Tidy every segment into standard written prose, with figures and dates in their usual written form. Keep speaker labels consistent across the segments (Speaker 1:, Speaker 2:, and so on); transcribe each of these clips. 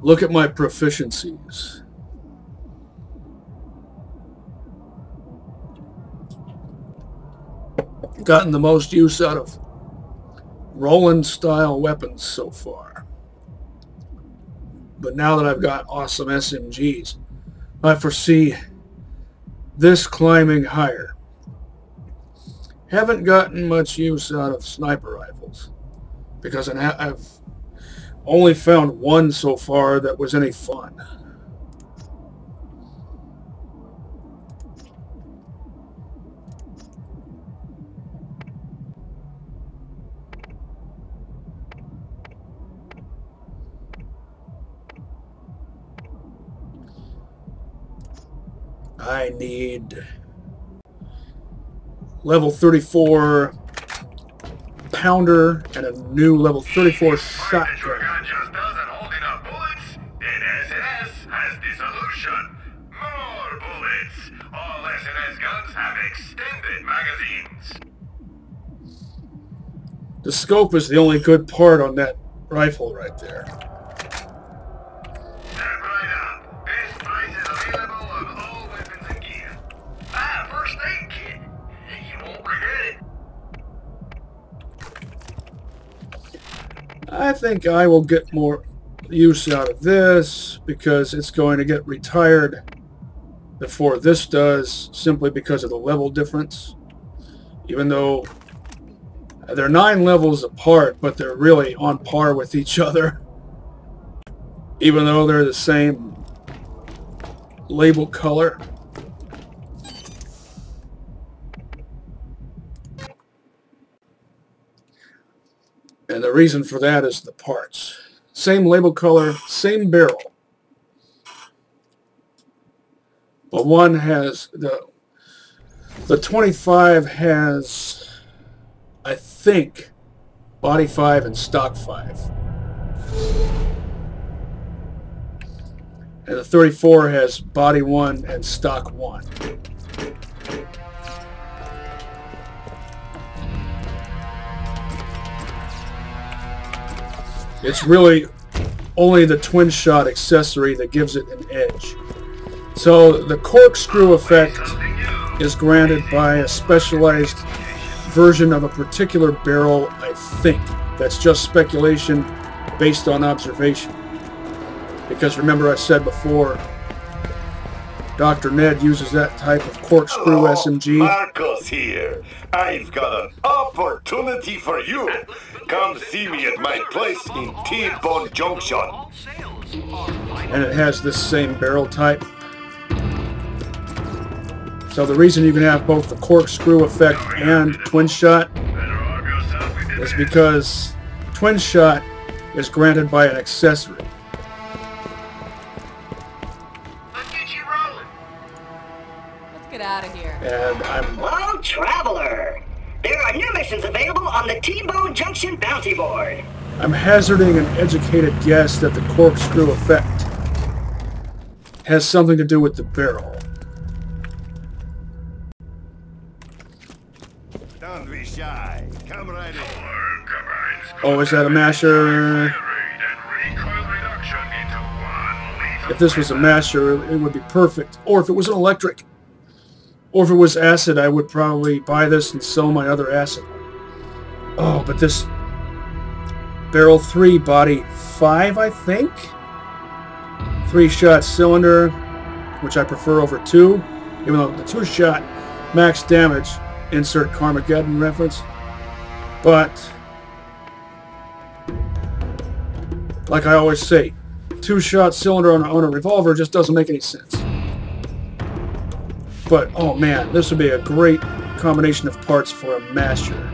Speaker 1: Look at my proficiencies. Gotten the most use out of Roland-style weapons so far. But now that I've got awesome SMGs, I foresee this climbing higher. Haven't gotten much use out of sniper rifles because I've only found one so far that was any fun. I need level 34 pounder and a new level 34 shotgun.
Speaker 2: Your gun just doesn't hold enough bullets? Then SNS has the solution. More bullets. All SNS guns have extended magazines.
Speaker 1: The scope is the only good part on that rifle right there.
Speaker 2: Step right up. This price is available on all weapons and gear. Ah, first aid kit. You won't regret it.
Speaker 1: I think I will get more use out of this because it's going to get retired before this does, simply because of the level difference. Even though they're 9 levels apart, but they're really on par with each other. Even though they're the same label color. And the reason for that is the parts. Same label color, same barrel. But one has the 25 has, I think, body 5 and stock 5. And the 34 has body 1 and stock 1. It's really only the twin shot accessory that gives it an edge. So the corkscrew effect is granted by a specialized version of a particular barrel, I think. That's just speculation based on observation. Because remember I said before, Dr. Ned uses that type of corkscrew SMG.
Speaker 3: Marcos here. I've got an opportunity for you. Come see me at my place in T-Bone Junction.
Speaker 1: And it has this same barrel type. So the reason you can have both the corkscrew effect and twin shot is because twin shot is granted by an accessory.
Speaker 4: Get out of here.
Speaker 1: And I'm...
Speaker 5: Hello, traveler. There are new missions available on the T-Bone Junction bounty board.
Speaker 1: I'm hazarding an educated guess that the corkscrew effect has something to do with the barrel.
Speaker 3: Don't be shy. Come right in.
Speaker 1: Oh, is that a masher? If this was a masher, it would be perfect. Or if it was an electric. Or if it was acid, I would probably buy this and sell my other acid. Oh, but this barrel 3, body 5, I think? 3-shot cylinder, which I prefer over 2. Even though the 2-shot max damage, insert Carmageddon reference. But, like I always say, 2-shot cylinder on a revolver just doesn't make any sense. But, oh man, this would be a great combination of parts for a masher.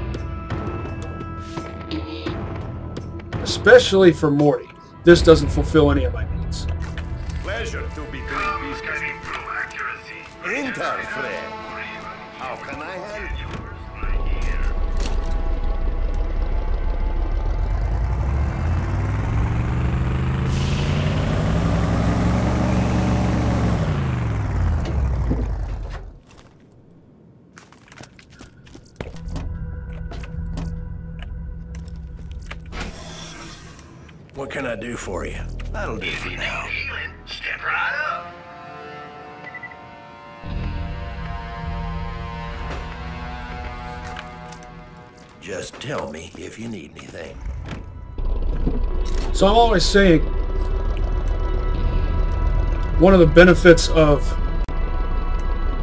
Speaker 1: Especially for Morty. This doesn't fulfill any of my needs.
Speaker 3: Pleasure to be doing business. Enter, friend. How can I help you?
Speaker 6: What can I do for you? That'll do for now.
Speaker 2: Healing, step right up.
Speaker 6: Just tell me if you need anything.
Speaker 1: So I'm always saying, one of the benefits of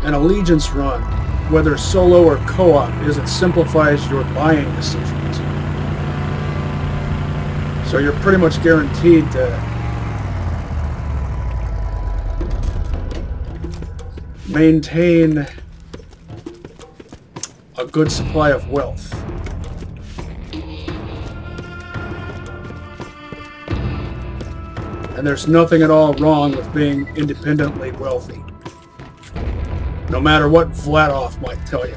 Speaker 1: an allegiance run, whether solo or co-op, is it simplifies your buying decisions. So you're pretty much guaranteed to maintain a good supply of wealth. And there's nothing at all wrong with being independently wealthy, no matter what Vladov might tell you.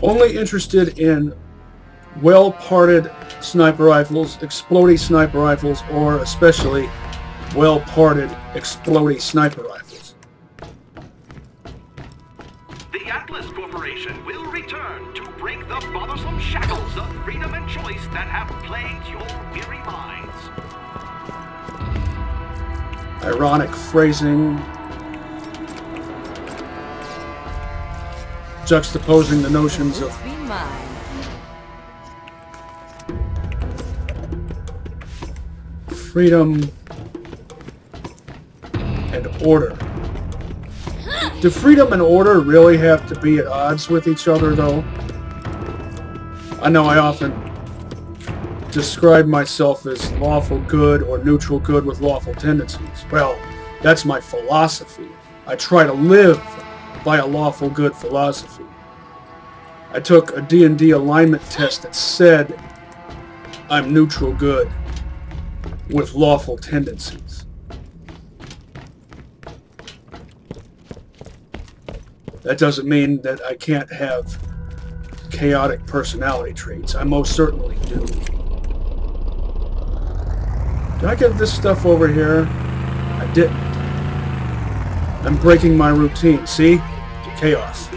Speaker 1: Only interested in well-parted sniper rifles, explodey sniper rifles, or especially well-parted explodey sniper rifles.
Speaker 7: The Atlas Corporation will return to break the bothersome shackles of freedom and choice that have plagued your weary minds.
Speaker 1: Ironic phrasing, juxtaposing the notions of freedom and order. Do freedom and order really have to be at odds with each other, though? I know I often describe myself as lawful good or neutral good with lawful tendencies. Well, that's my philosophy. I try to live by a lawful good philosophy. I took a D&D alignment test that said I'm neutral good with lawful tendencies. That doesn't mean that I can't have chaotic personality traits. I most certainly do. Did I get this stuff over here? I didn't. I'm breaking my routine. See? Chaos.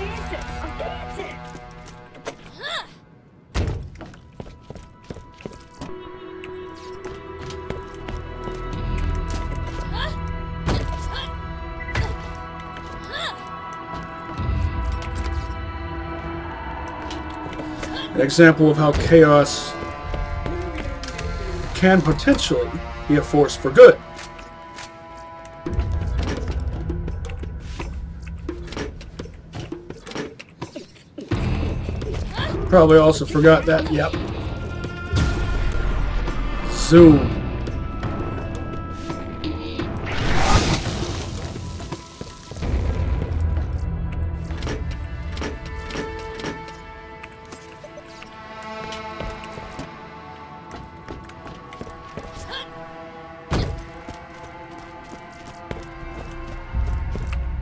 Speaker 1: An example of how chaos can potentially be a force for good. Probably also forgot that. Yep. Zoom.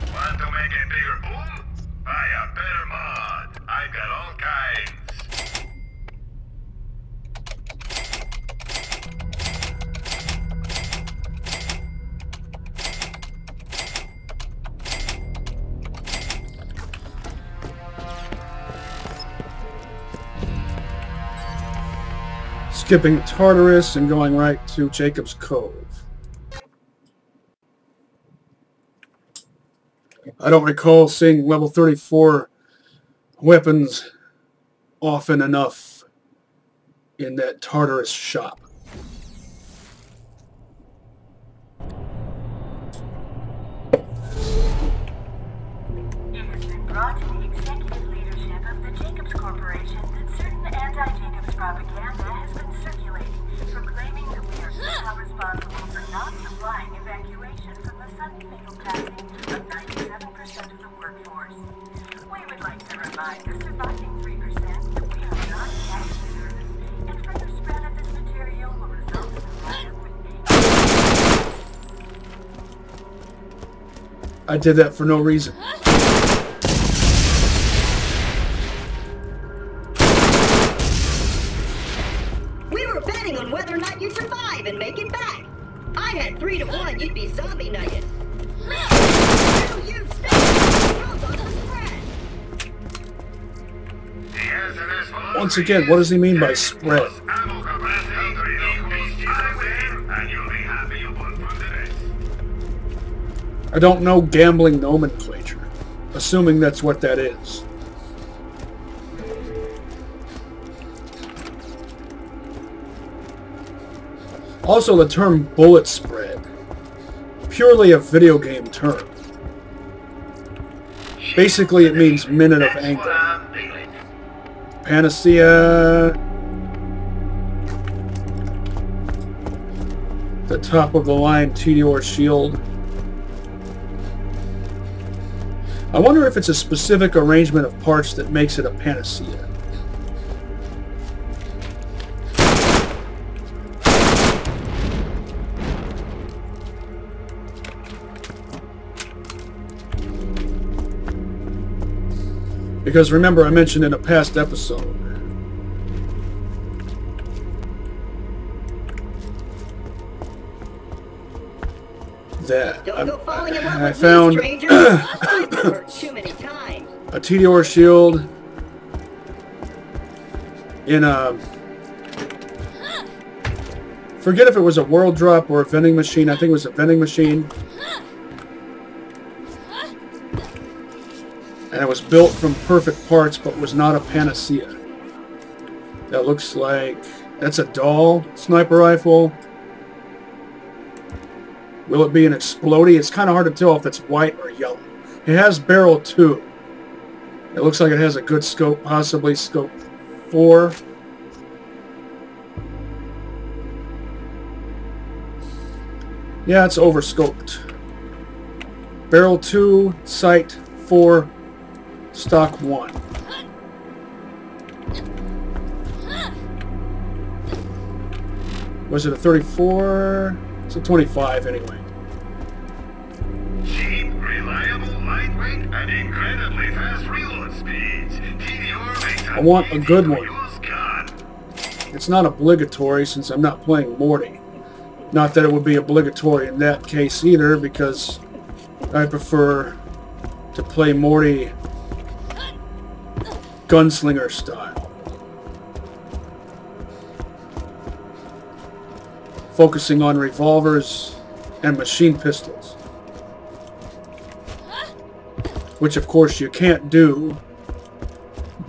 Speaker 2: Want to make a bigger boom? Buy a better mod. I've got all kinds.
Speaker 1: Skipping Tartarus and going right to Jacob's Cove. I don't recall seeing level 34 weapons often enough in that Tartarus shop.
Speaker 8: It has been brought to the executive leadership of the Jacobs Corporation that certain anti-Jacobs propaganda has been circulating, proclaiming that we are somehow responsible for not supplying evacuation from the sudden fatal passing of 97% of the workforce. We would like to remind the surviving 3% that we are not cash service, and further spread of this material will result in the lineup with
Speaker 1: I did that for no reason.
Speaker 5: We were betting on whether or not you'd survive and make it back. I had 3 to 1 you'd be zombie nugget. You
Speaker 1: Once again, what does he mean by spread? I don't know gambling nomenclature, assuming that's what that is. Also, the term bullet spread, purely a video game term. Basically, it means minute of anger. Panacea. The top of the line Meteor shield. I wonder if it's a specific arrangement of parts that makes it a panacea. Because remember, I mentioned in a past episode that I found a Meteor shield in a... Forget if it was a world drop or a vending machine. I think it was a vending machine. And it was built from perfect parts, but was not a panacea. That looks like... That's a Dahl sniper rifle. Will it be an explodey? It's kind of hard to tell if it's white or yellow. It has barrel 2. It looks like it has a good scope, possibly scope 4. Yeah, it's overscoped. Barrel 2, sight 4, stock 1. Was it a 34? It's a 25 anyway.
Speaker 2: Cheap, reliable, lightweight, and incredibly fast reload speeds.
Speaker 1: I want a good one. It's not obligatory since I'm not playing Morty. Not that it would be obligatory in that case either, because I prefer to play Morty gunslinger style. Focusing on revolvers and machine pistols. Which of course you can't do.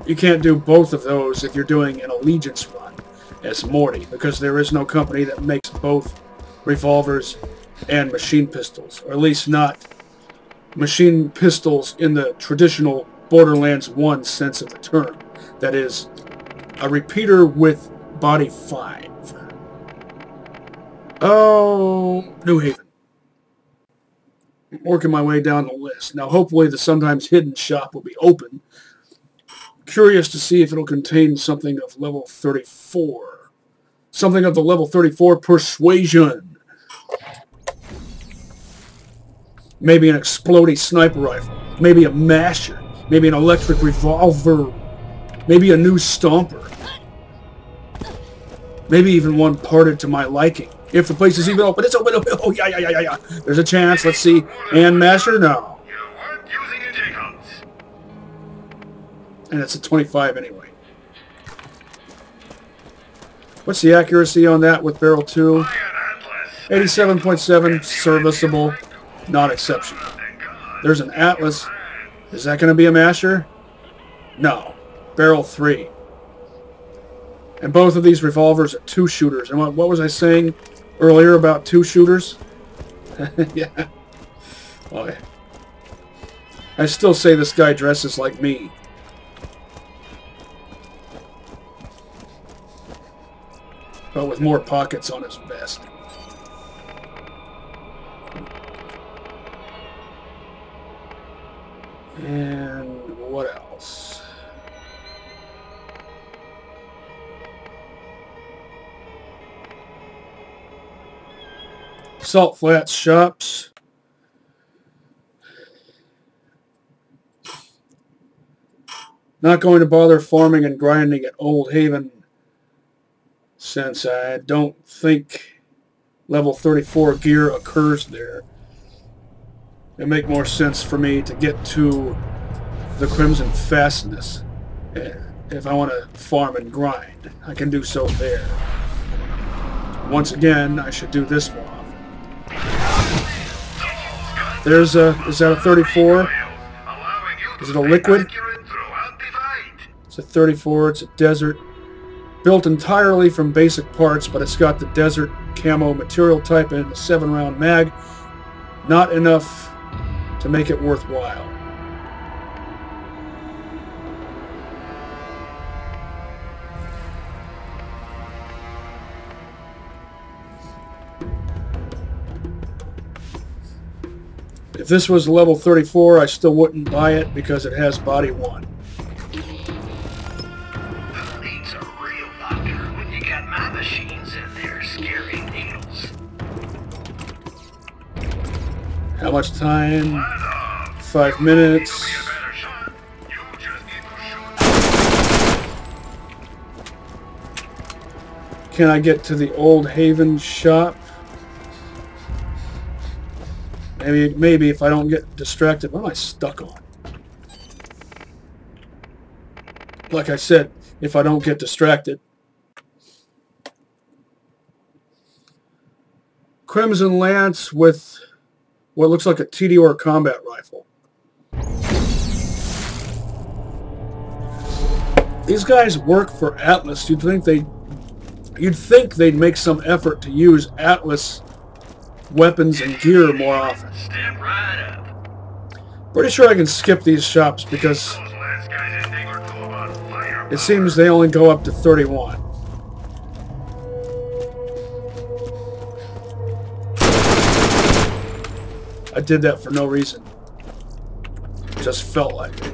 Speaker 1: You can't do both of those if you're doing an Allegiance run as Morty, because there is no company that makes both revolvers and machine pistols, or at least not machine pistols in the traditional Borderlands 1 sense of the term. That is, a repeater with body 5. Oh, New Haven. I'm working my way down the list. Now hopefully the sometimes hidden shop will be open. Curious to see if it'll contain something of level 34. Something of the level 34 persuasion. Maybe an exploding sniper rifle. Maybe a masher. Maybe an electric revolver. Maybe a new stomper. Maybe even one parted to my liking. If the place is even open, it's open. Oh, yeah. There's a chance. Let's see. And masher? No. And it's a 25 anyway. What's the accuracy on that with barrel 2? 87.7, serviceable, not exceptional. There's an Atlas. Is that going to be a masher? No. Barrel 3. And both of these revolvers are 2-shooters. And what was I saying earlier about 2-shooters? Yeah. Well, I still say this guy dresses like me. But with more pockets on his vest. And what else? Salt Flats shops. Not going to bother farming and grinding at Old Haven, since I don't think level 34 gear occurs there. It'd make more sense for me to get to the Crimson Fastness. If I want to farm and grind, I can do so there. Once again, I should do this more often. There's a... Is that a 34? Is it a liquid? It's a 34. It's a desert. Built entirely from basic parts, but it's got the desert camo material type and a 7-round mag. Not enough to make it worthwhile. If this was level 34, I still wouldn't buy it because it has body 1.
Speaker 2: Who needs a real doctor when you got my machines in there scaring needles?
Speaker 1: How much time? 5 minutes. Can I get to the Old Haven shop? Maybe if I don't get distracted. What am I stuck on? Like I said, if I don't get distracted. Crimson Lance with what looks like a TDR combat rifle. These guys work for Atlas. You'd think they'd make some effort to use Atlas weapons and gear more often.
Speaker 2: Step right up.
Speaker 1: Pretty sure I can skip these shops because it seems they only go up to 31. I did that for no reason. Just felt like it.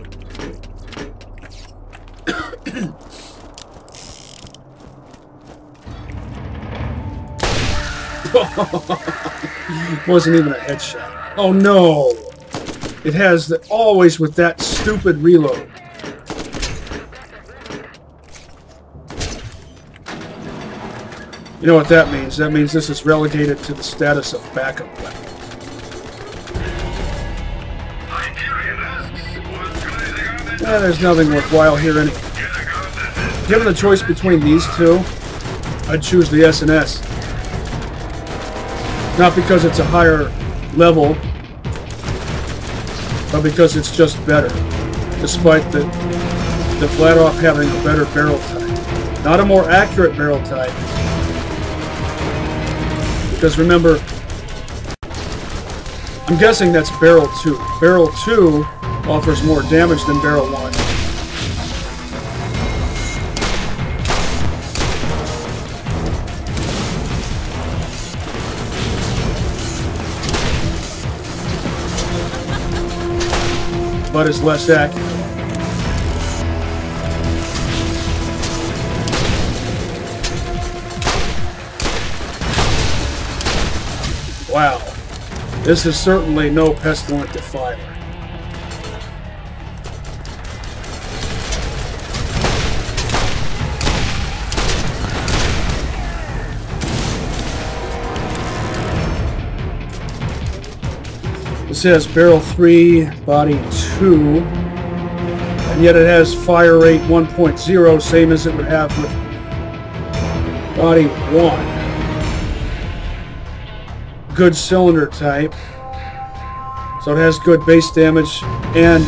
Speaker 1: Wasn't even a headshot. Oh no! It has the, always with that stupid reload. You know what that means? That means this is relegated to the status of backup weapon. Yeah, there's nothing worthwhile here anyway. Given the choice between these two, I'd choose the S&S. Not because it's a higher level, but because it's just better, despite the flat off having a better barrel type. Not a more accurate barrel type, because remember, I'm guessing that's barrel 2. Barrel 2 offers more damage than barrel 1. But is less accurate. Wow. This is certainly no pestilent defiler. It says barrel 3, body 2, and yet it has fire rate 1.0, same as it would have with body 1. Good cylinder type, so it has good base damage, and,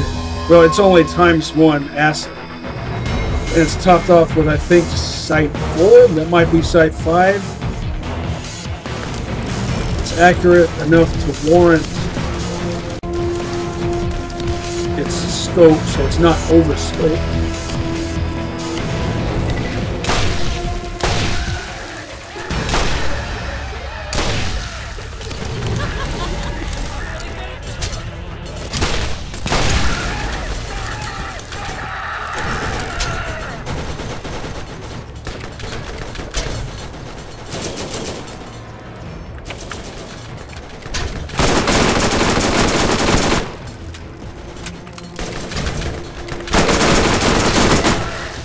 Speaker 1: well, it's only ×1 acid. And it's topped off with, I think, sight 4, that might be sight 5. It's accurate enough to warrant its scope, so it's not over scope.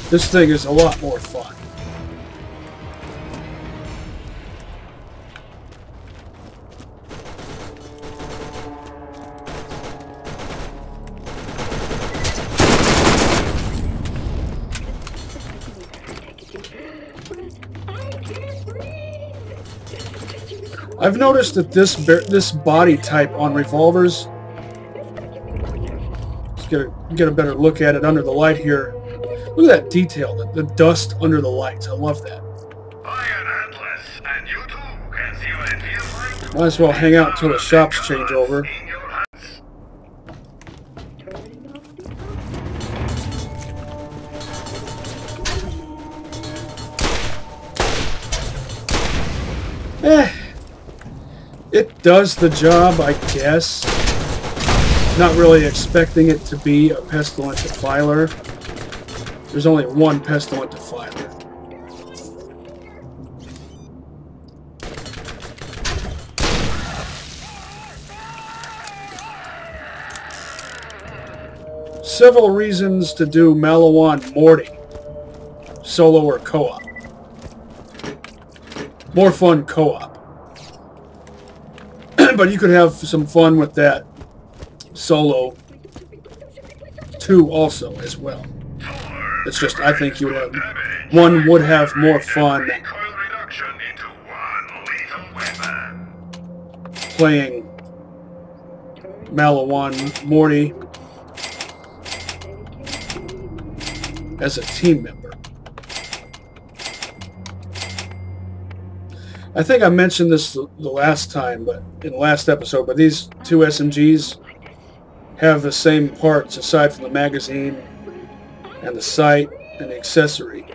Speaker 1: This thing is a lot more fun. I've noticed that this body type on revolvers, let's get a better look at it under the light here. Look at that detail, the dust under the lights. I love that.
Speaker 2: And you too can see what it feels like.
Speaker 1: Might as well hang out until the shops change over. It does the job, I guess. Not really expecting it to be a pestilent defiler. There's only one pestilent defiler. Several reasons to do BL1 Morty, solo or co-op. More fun co-op. But you could have some fun with that solo too also as well. It's just I think you would have one would have more fun playing BL1 Morty as a team member. I think I mentioned this the last time, but in the last episode, but these two SMGs have the same parts aside from the magazine and the sight and the accessory.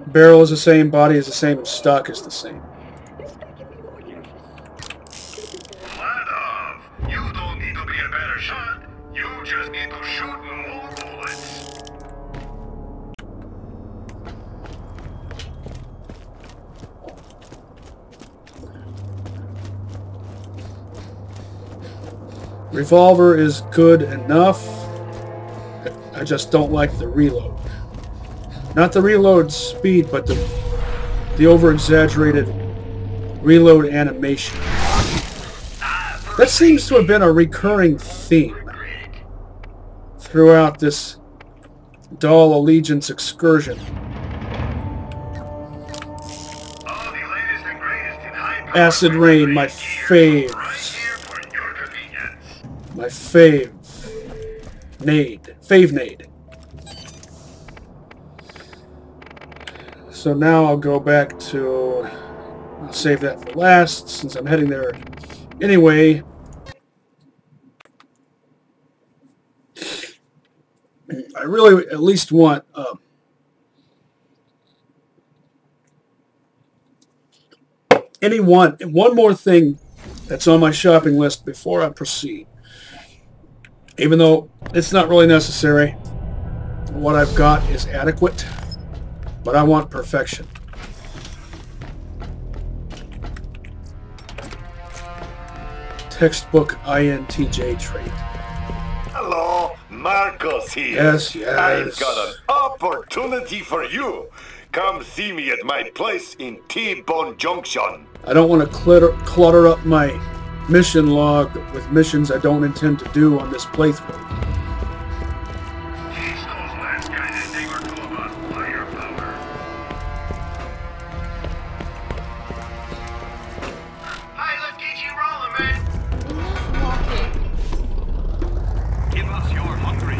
Speaker 1: Barrel is the same, body is the same, and stock is the same.
Speaker 2: You don't need to be a better shot. You just need to shoot more bullets.
Speaker 1: Revolver is good enough. I just don't like the reload. Not the reload speed, but the over-exaggerated reload animation. That seems to have been a recurring theme throughout this Dahl Allegiance excursion. Acid Rain, my faves. My fave nade. So now I'll go back to, I'll save that for last since I'm heading there anyway. I really at least want one more thing that's on my shopping list before I proceed. Even though it's not really necessary, what I've got is adequate, but I want perfection. Textbook INTJ trait.
Speaker 3: Hello, Marcos here.
Speaker 1: Yes.
Speaker 3: I've got an opportunity for you. Come see me at my place in T-Bone Junction.
Speaker 1: I don't want to clutter up my mission log with missions I don't intend to do on this playthrough.
Speaker 2: Teach those last guys a thing or two about firepower. Hi, let's get you rolling, man.
Speaker 7: Give us your hungry.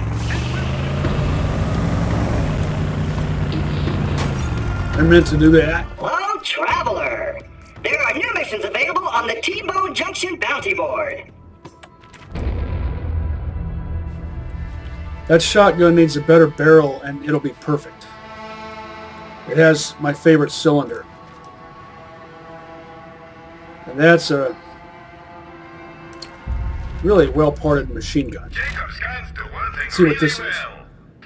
Speaker 1: I meant to do that.
Speaker 5: Hello, traveler. There are new missions available on the T-Bone Junction bounty board.
Speaker 1: That shotgun needs a better barrel and it'll be perfect. It has my favorite cylinder. And that's a really well-parted machine gun.
Speaker 2: Jacob's guns do one thing
Speaker 1: See what
Speaker 2: really
Speaker 1: this is.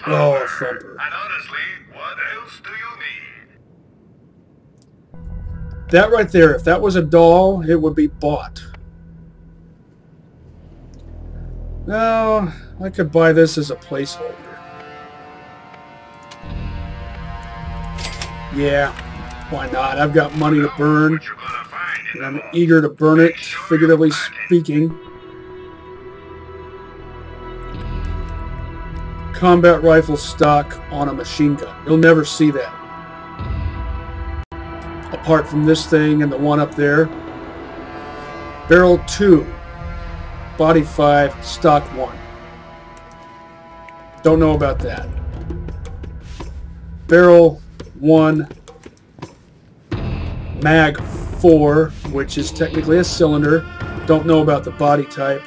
Speaker 2: well.
Speaker 1: Oh, thumper.
Speaker 2: And honestly, what else do you need?
Speaker 1: That right there, if that was a Dahl, it would be bought. No, I could buy this as a placeholder. Yeah, why not? I've got money to burn, and I'm eager to burn it, figuratively speaking. Combat rifle stock on a machine gun. You'll never see that. Apart from this thing and the one up there. Barrel 2. Body 5. Stock 1. Don't know about that. Barrel 1. Mag 4, which is technically a cylinder. Don't know about the body type.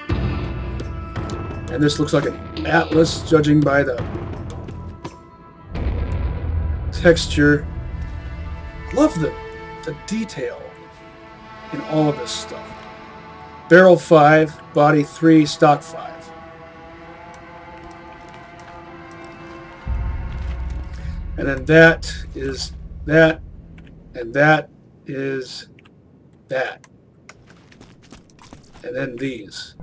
Speaker 1: And this looks like an Atlas, judging by the texture. Love the detail in all of this stuff. Barrel 5, body 3, stock 5. And then that is that, and that is that. And then these.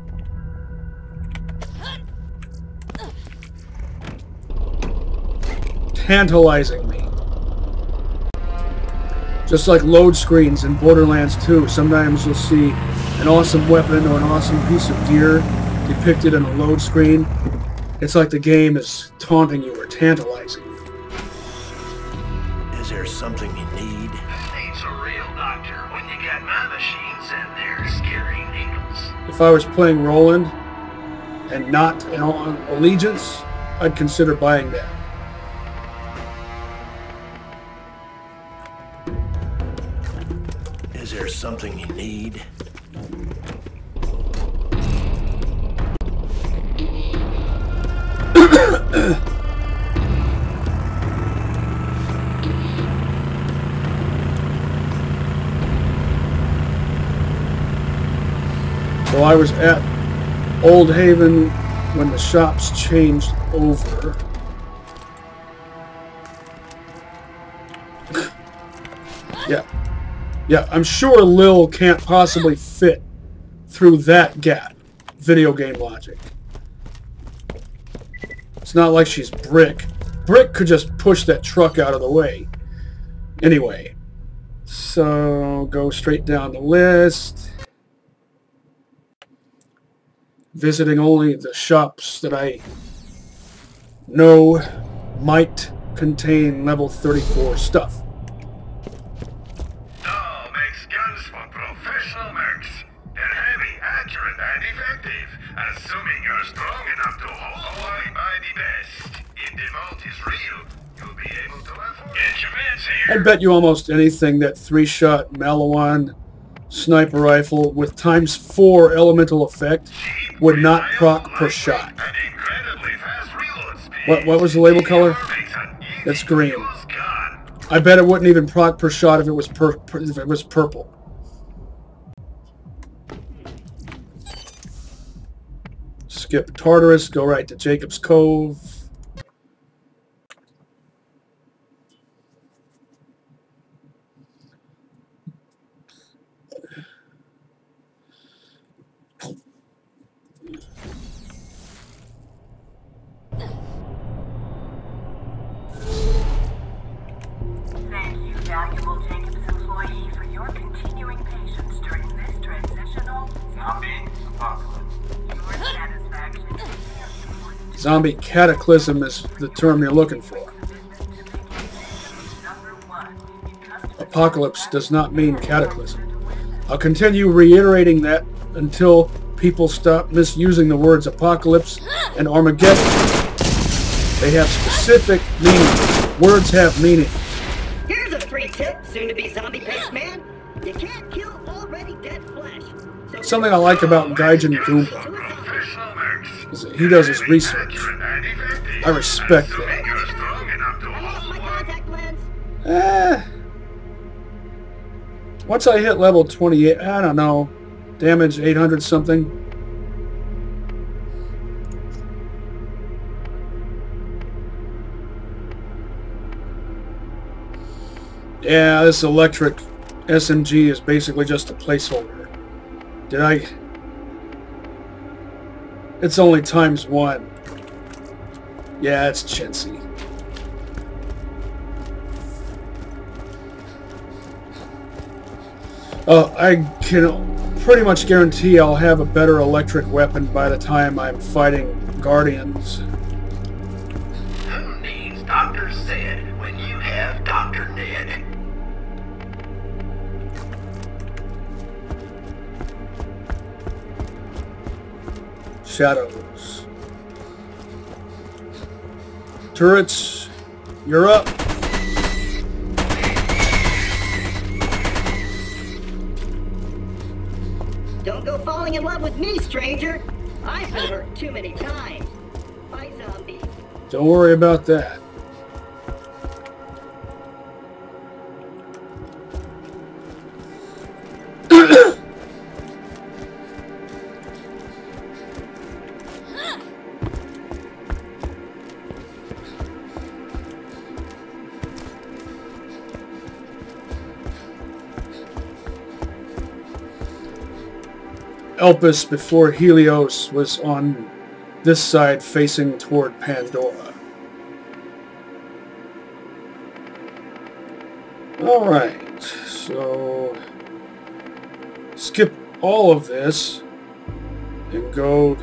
Speaker 1: Tantalizing me. Just like load screens in Borderlands 2, sometimes you'll see an awesome weapon or an awesome piece of gear depicted in a load screen. It's like the game is taunting you or tantalizing you.
Speaker 6: Is there something you need?
Speaker 7: Who needs a real doctor when you got my machines and their scary needles?
Speaker 1: If I was playing Roland and not on Allegiance, I'd consider buying that.
Speaker 6: Is there something you need?
Speaker 1: So I was at Old Haven when the shops changed over. Yeah, I'm sure Lil can't possibly fit through that gap. Video game logic. It's not like she's Brick. Brick could just push that truck out of the way. Anyway, so go straight down the list. Visiting only the shops that I know might contain level 34 stuff.
Speaker 2: Dahl makes guns for professional mercs. They're heavy, accurate, and effective. Assuming you're strong enough to hold away by the best. If the vault is real, you'll be able to afford. Get your meds here.
Speaker 1: I bet you almost anything that 3-shot BL1 sniper rifle with ×4 elemental effect would not proc per shot. What was the label color? That's green. I bet it wouldn't even proc per shot if it was purple. Skip Tartarus, go right to Jacob's Cove.
Speaker 8: Thank you, valuable Jacobs employee, for your continuing patience during this transitional zombie apocalypse. Your satisfaction is very important.
Speaker 1: Zombie cataclysm is the term you're looking for. Apocalypse does not mean cataclysm. I'll continue reiterating that until people stop misusing the words apocalypse and Armageddon. They have specific meaning. Words have meaning.
Speaker 5: Here's a free tip, soon-to-be zombie-paced man. You can't kill already dead flesh. So
Speaker 1: Something I like about Gaiden Goomba is that he does his research. I respect that.
Speaker 5: my contact lens.
Speaker 1: Once I hit level 28, I don't know, damage 800 something. Yeah, this electric SMG is basically just a placeholder. It's only ×1. Yeah, it's chintzy. I can pretty much guarantee I'll have a better electric weapon by the time I'm fighting Guardians.
Speaker 6: Who needs Dr. Zed when you have Dr. Ned?
Speaker 1: Shadows. Turrets, you're up.
Speaker 5: Don't go falling in love with me, stranger. I've been hurt too many times. Bye, zombie.
Speaker 1: Don't worry about that. Elpis before Helios was on this side facing toward Pandora. Alright, so skip all of this and go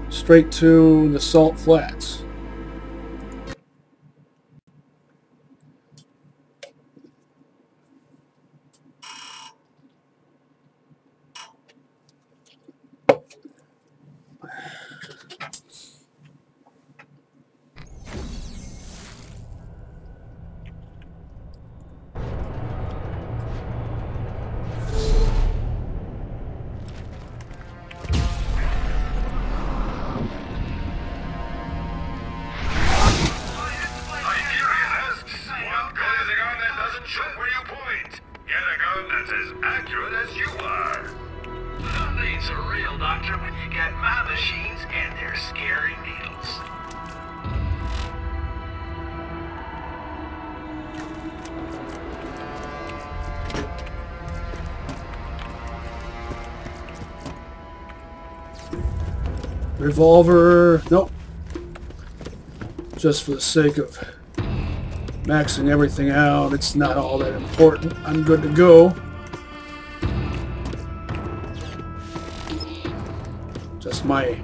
Speaker 1: straight to the Salt Flats. Revolver, nope. Just for the sake of maxing everything out, it's not all that important. I'm good to go. Just my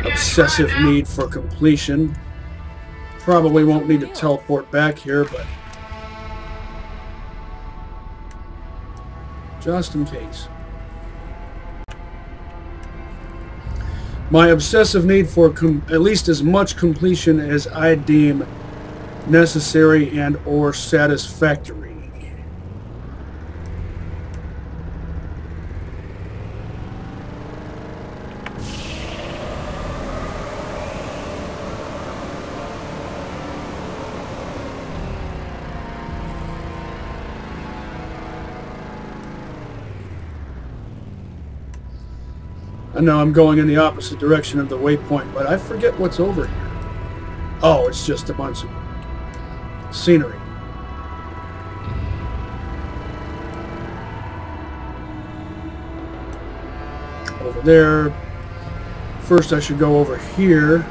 Speaker 1: obsessive need for completion. Probably won't need to teleport back here, but just in case. My obsessive need for at least as much completion as I deem necessary and or satisfactory. I know I'm going in the opposite direction of the waypoint, but I forget what's over here. Oh, it's just a bunch of scenery. Over there. First I should go over here.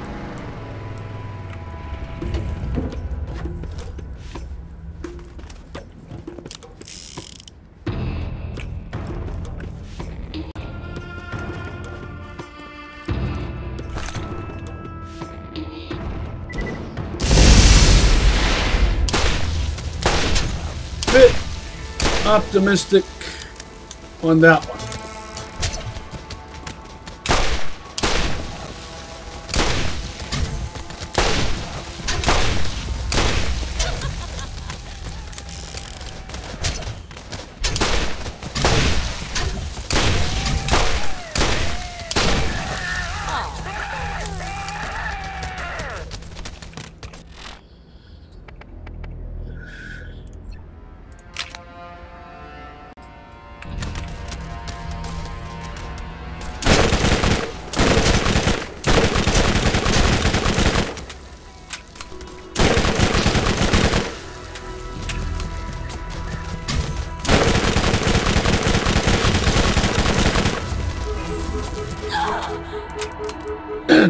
Speaker 1: Bit optimistic on that one.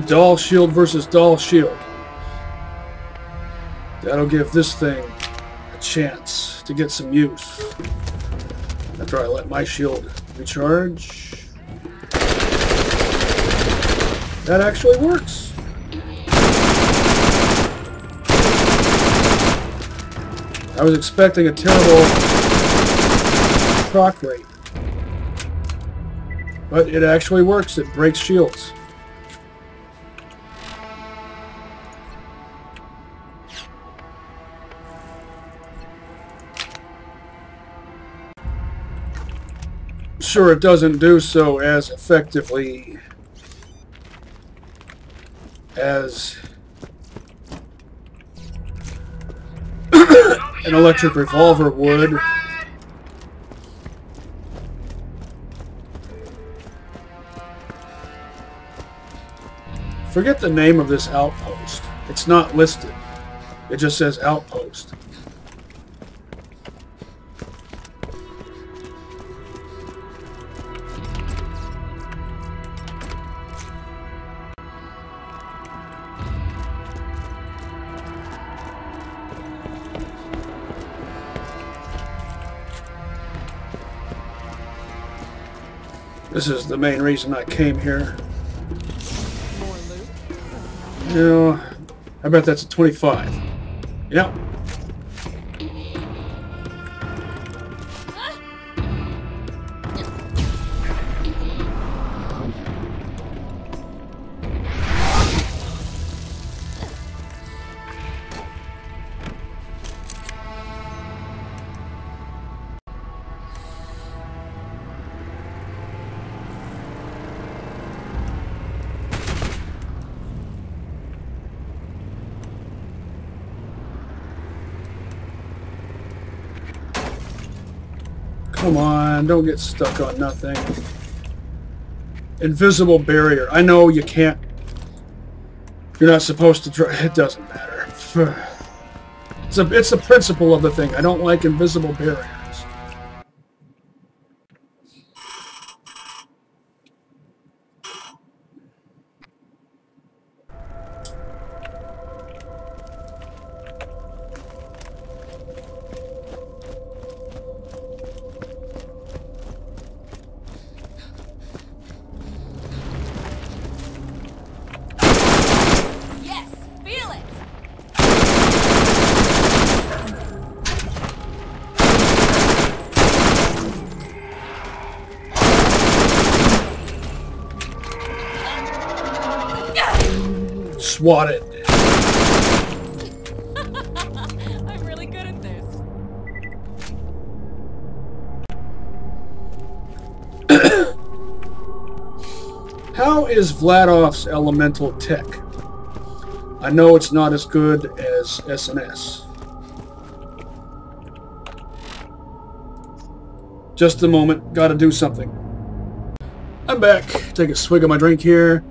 Speaker 1: Dahl shield versus Dahl shield. That'll give this thing a chance to get some use. after I let my shield recharge. That actually works. I was expecting a terrible proc rate. But it actually works. It breaks shields. Sure, it doesn't do so as effectively as an electric revolver would. Forget the name of this outpost. It's not listed. It just says outpost. This is the main reason I came here.
Speaker 4: More loot?
Speaker 1: No, I bet that's a 25. Yep. Come on, don't get stuck on nothing. Invisible barrier. I know you can't. You're not supposed to try. It doesn't matter. It's the principle of the thing. I don't like invisible barriers. Swatted.
Speaker 4: I'm really good at this.
Speaker 1: How is Vladov's elemental tech? I know it's not as good as SNS. Just a moment, gotta do something. I'm back. Take a swig of my drink here.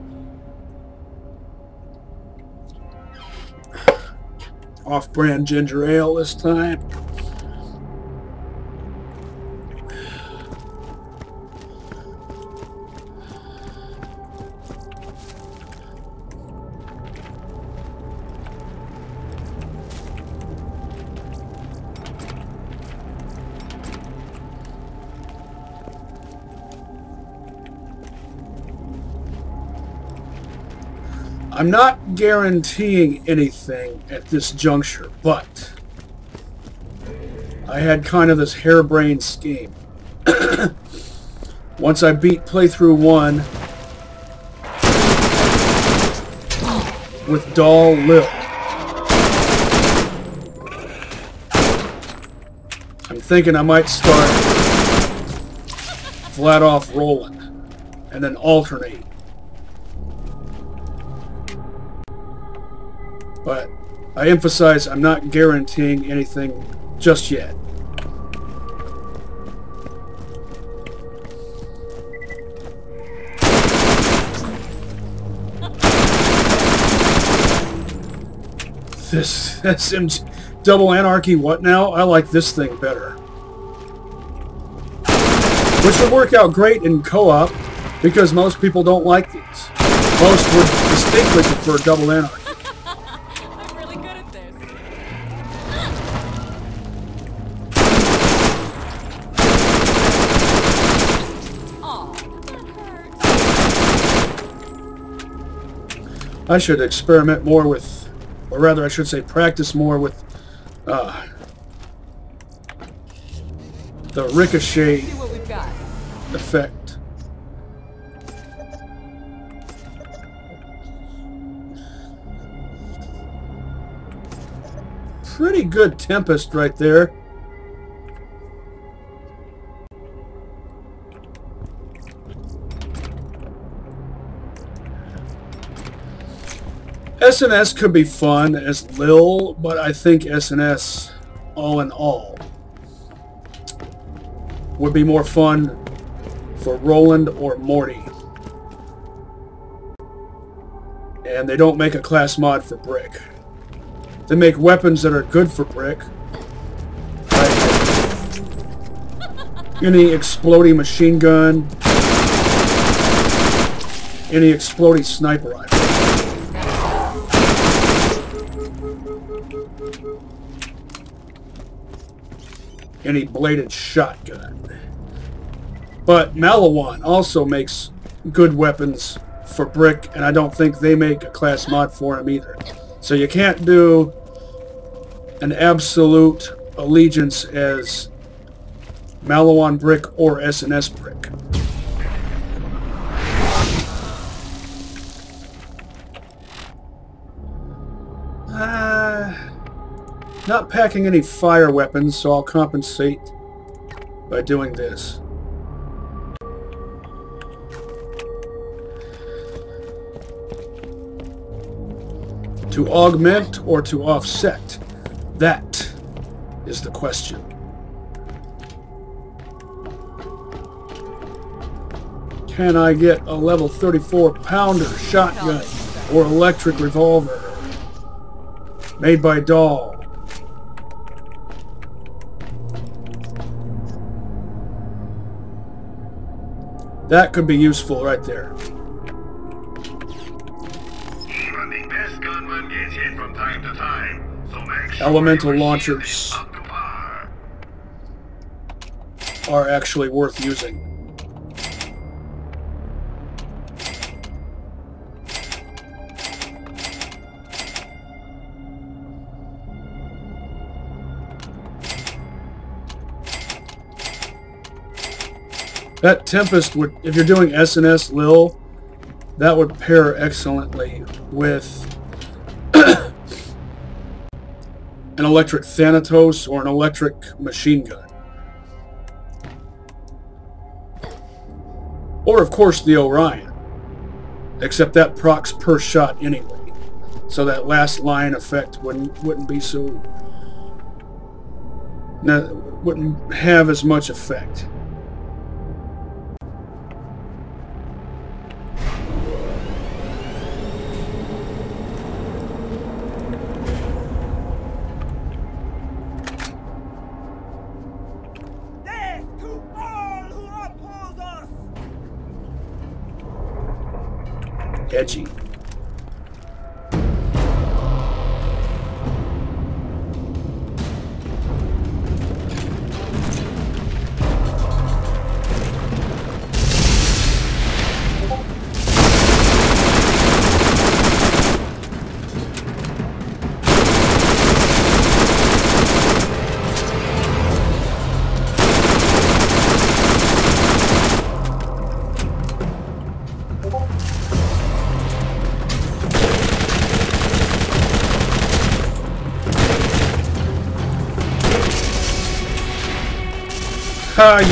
Speaker 1: Off-brand ginger ale this time. I'm not guaranteeing anything at this juncture, but I had kind of this harebrained scheme. Once I beat Playthru-1 with Dahl Lil, I'm thinking I might start Vladov rolling and then alternate. But I emphasize I'm not guaranteeing anything just yet. This double anarchy what now? I like this thing better. Which would work out great in co-op because most people don't like these. Most would distinctly prefer double anarchy. I should experiment more with, or rather I should say practice more with the ricochet
Speaker 4: See what we've got.
Speaker 1: effect. Pretty good Tempest right there. SNS could be fun as Lil, but I think SNS, all in all, would be more fun for Roland or Morty. And they don't make a class mod for Brick. They make weapons that are good for Brick. Like any exploding machine gun, any exploding sniper rifle. Any bladed shotgun. But Malawan also makes good weapons for Brick, and I don't think they make a class mod for him either. So you can't do an absolute allegiance as Malawan Brick or SNS Brick. Not packing any fire weapons, so I'll compensate by doing this. To augment or to offset? That is the question. Can I get a level 34 pounder shotgun or electric revolver made by Dahl? That could be useful right there.
Speaker 2: Even the best gunman gets hit from time to time, so make sure
Speaker 1: Elemental
Speaker 2: your
Speaker 1: launchers
Speaker 2: shield is up to par.
Speaker 1: are actually worth using. That Tempest would, if you're doing SNS Lil, that would pair excellently with an electric Thanatos or an electric machine gun. Or, of course, the Orion. Except that procs per shot anyway. So that last line effect wouldn't be so... wouldn't have as much effect. Edgy.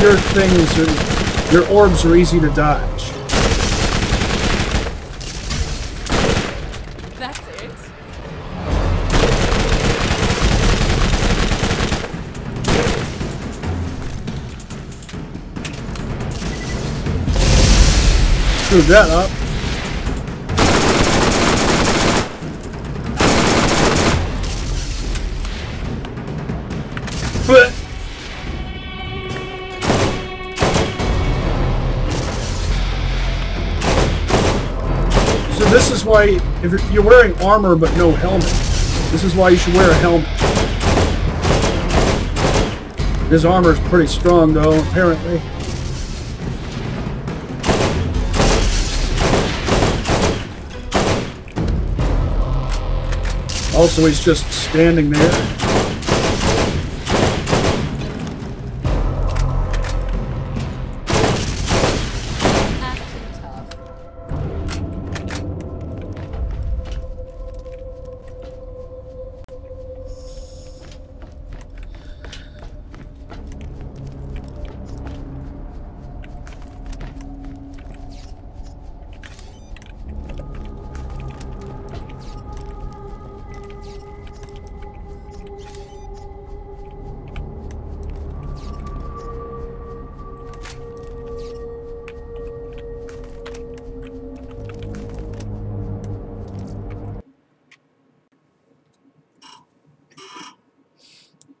Speaker 1: Your things are, your orbs are easy to dodge.
Speaker 4: That's it.
Speaker 1: Screw that up. But this is why, if you're wearing armor but no helmet, this is why you should wear a helmet. His armor is pretty strong though, apparently. Also, he's just standing there.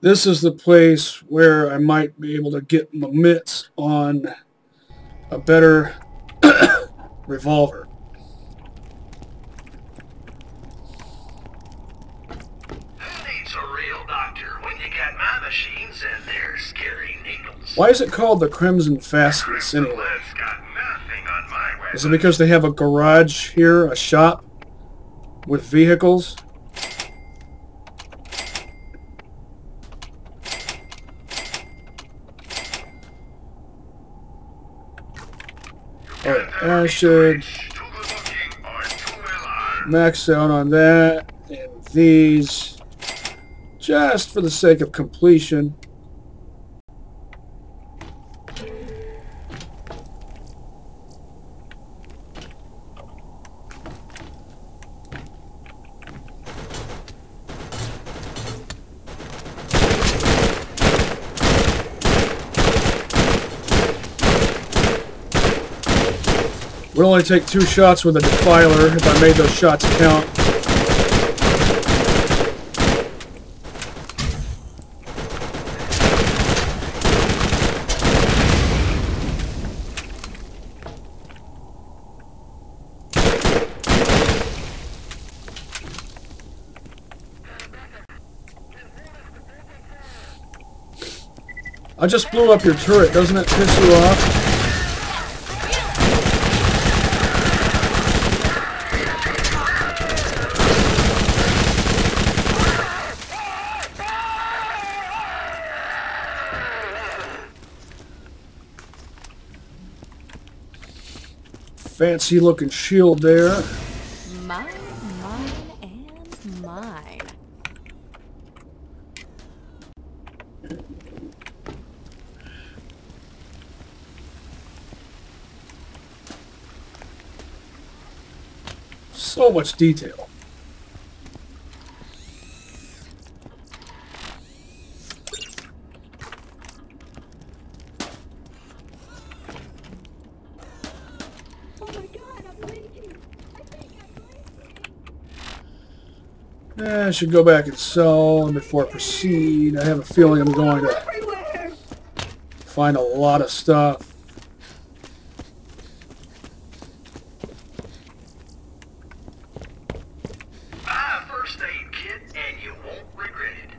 Speaker 1: This is the place where I might be able to get my mitts on a better revolver.
Speaker 6: Who needs a real doctor when you got my machines and their scary needles?
Speaker 1: Why is it called the Crimson Fastness anyway?
Speaker 2: Let's got nothing on my weapon.
Speaker 1: Is it because they have a garage here, a shop with vehicles? Alright, I should max out on that and these just for the sake of completion. Would only take 2 shots with a defiler if I made those shots count. I just blew up your turret, doesn't it piss you off? Fancy looking shield there.
Speaker 4: Mine, and mine. So much detail. I should go back and sell before I proceed. I have a feeling I'm going to find a lot of stuff.
Speaker 6: Buy a first aid kit and you won't regret it.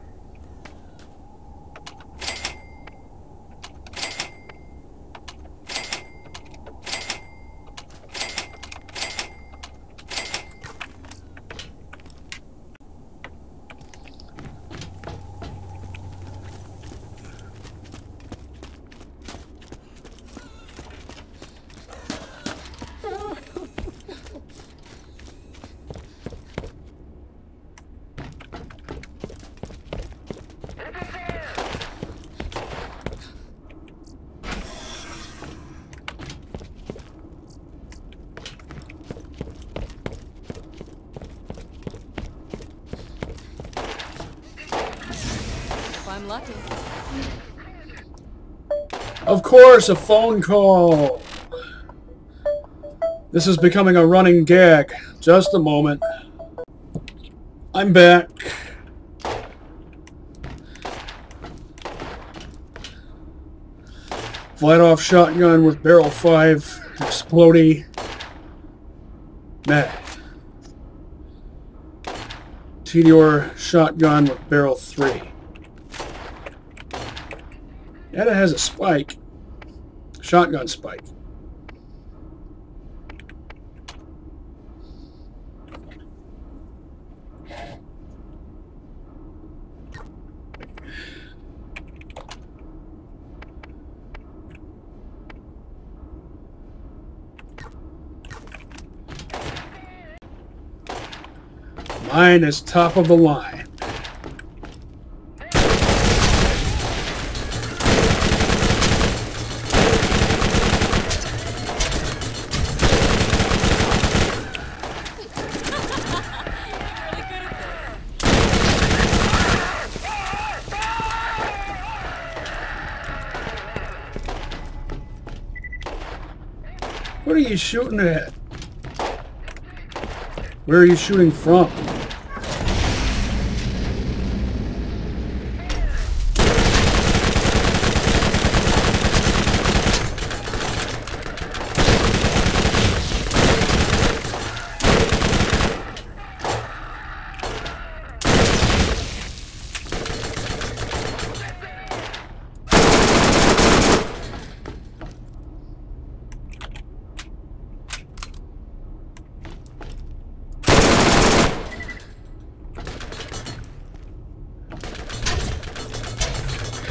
Speaker 4: I'm lucky.
Speaker 1: Of course, a phone call. This is becoming a running gag. Just a moment. I'm back. Flat-off shotgun with barrel 5 explodey mag. TDR shotgun with barrel 3. And it has a spike. Shotgun spike. Mine is top of the line. What are you shooting at? Where are you shooting from?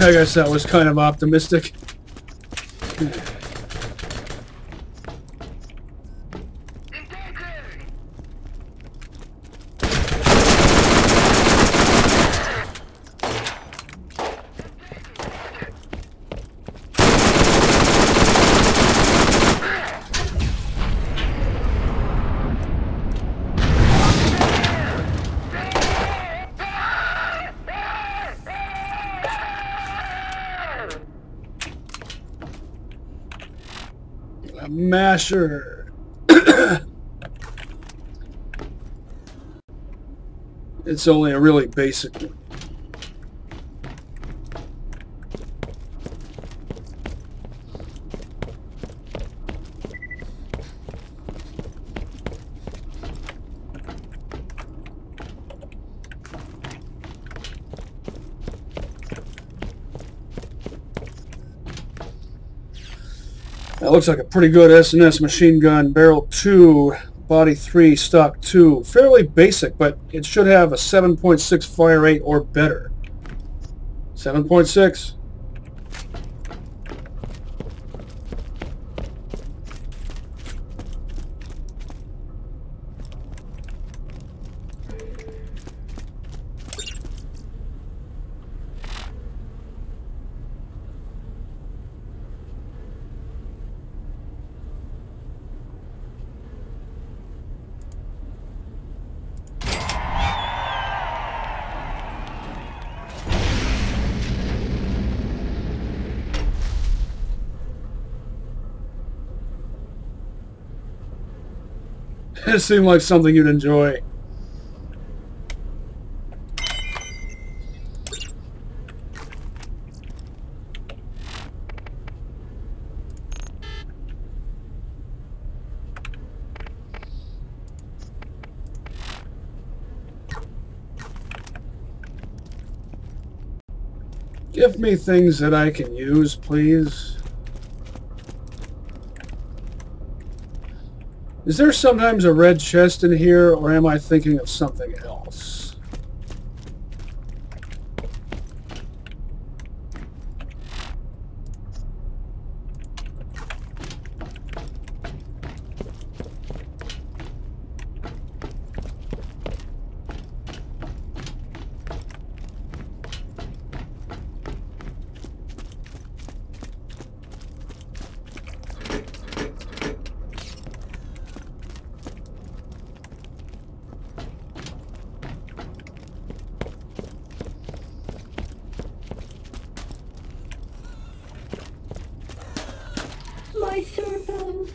Speaker 1: I guess that was kind of optimistic. Masher. It's only a really basic one. That looks like a pretty good S&S machine gun. Barrel 2, body 3, stock 2. Fairly basic, but it should have a 7.6 fire rate or better. 7.6. It seemed like something you'd enjoy. Give me things that I can use, please. Is there sometimes a red chest in here, or am I thinking of something else?
Speaker 5: My servo.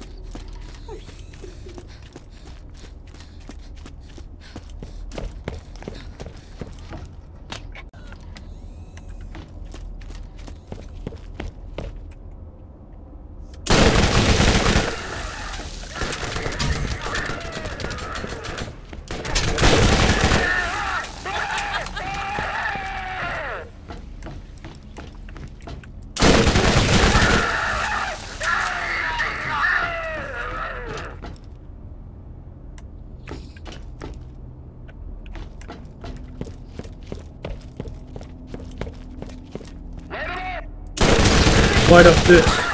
Speaker 1: Light up this.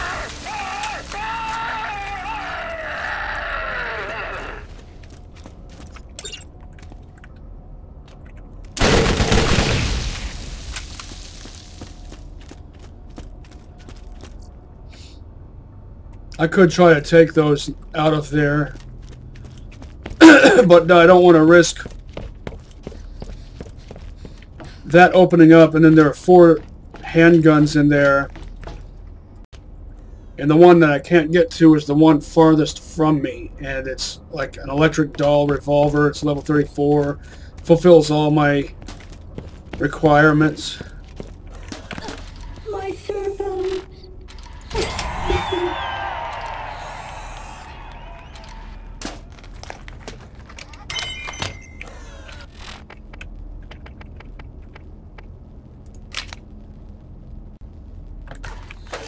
Speaker 1: I could try to take those out of there, but I don't want to risk that opening up, and then there are 4 handguns in there, and the one that I can't get to is the one farthest from me, and it's like an electric Dahl revolver. It's level 34, fulfills all my requirements.
Speaker 5: My servant.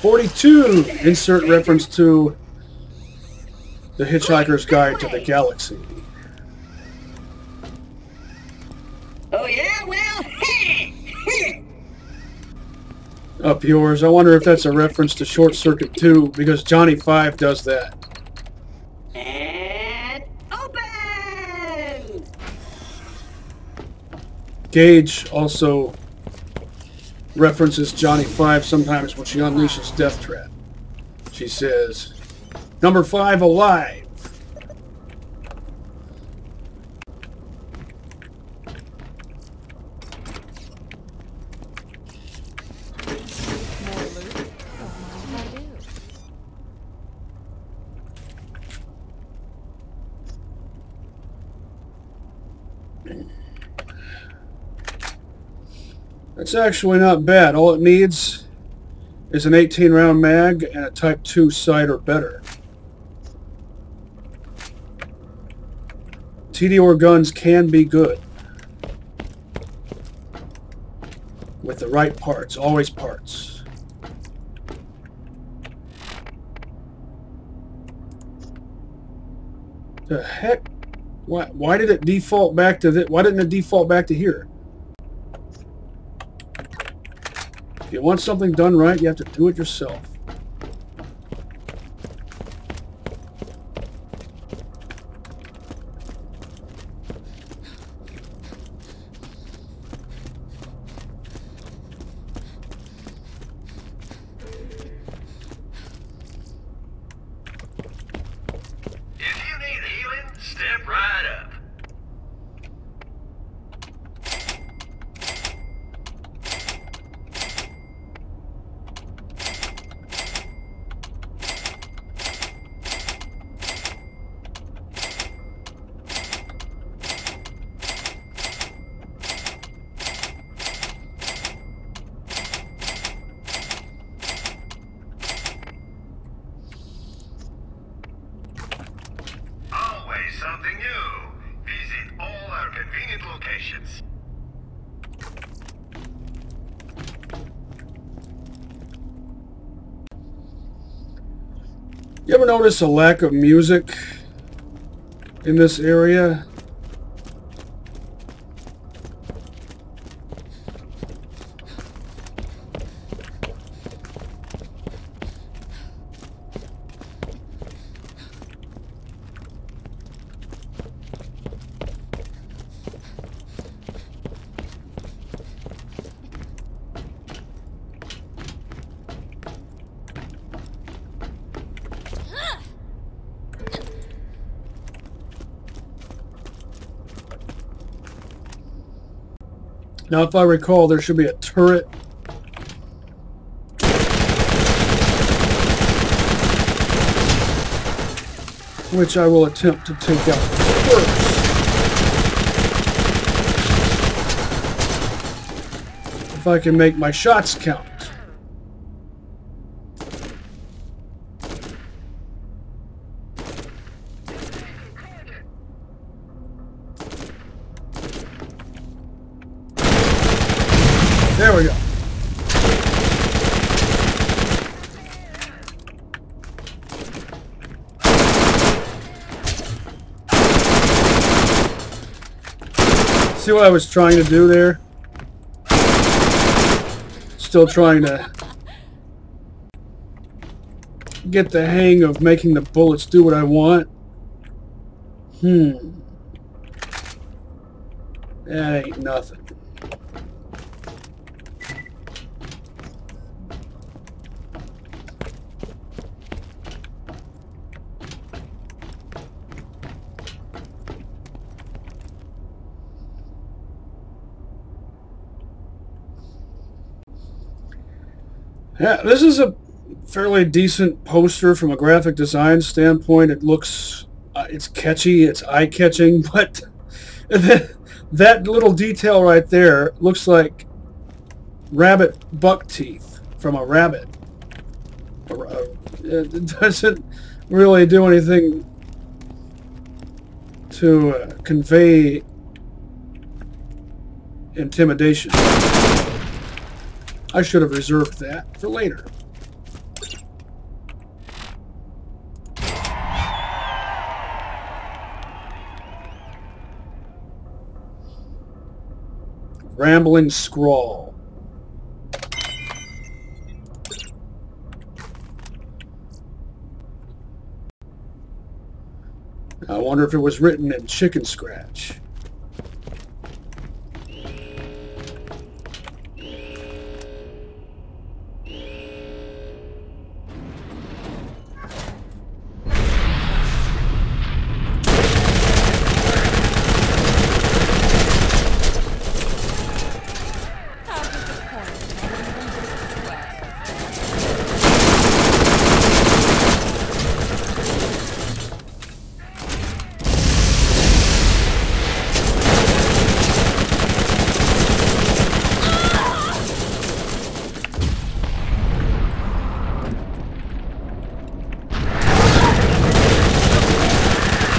Speaker 1: 42! Insert reference to The Hitchhiker's Guide to the Galaxy.
Speaker 5: Oh yeah, well,
Speaker 1: Up yours. I wonder if that's a reference to Short Circuit 2, because Johnny 5 does that.
Speaker 5: and open.
Speaker 1: Gage also references Johnny 5 sometimes when she unleashes Death Trap. She says, "Number 5 alive." It's actually not bad. All it needs is an 18-round mag and a Type 2 sight or better. TDOR guns can be good. With the right parts. Always parts. The heck? Why did it default back to this? Why didn't it default back to here? If you want something done right, you have to do it yourself.
Speaker 6: If you need healing, step right up. Always something new. Visit all our convenient locations.
Speaker 1: You ever notice a lack of music in this area? Now, if I recall, there should be a turret. Which I will attempt to take out first. If I can make my shots count. There we go. See what I was trying to do there? Still trying to get the hang of making the bullets do what I want. That ain't nothing. Yeah, this is a fairly decent poster from a graphic design standpoint. It looks, it's catchy, it's eye-catching, but that little detail right there looks like rabbit buck teeth from a rabbit. It doesn't really do anything to convey intimidation. I should have reserved that for later. Rambling scrawl. I wonder if it was written in chicken scratch.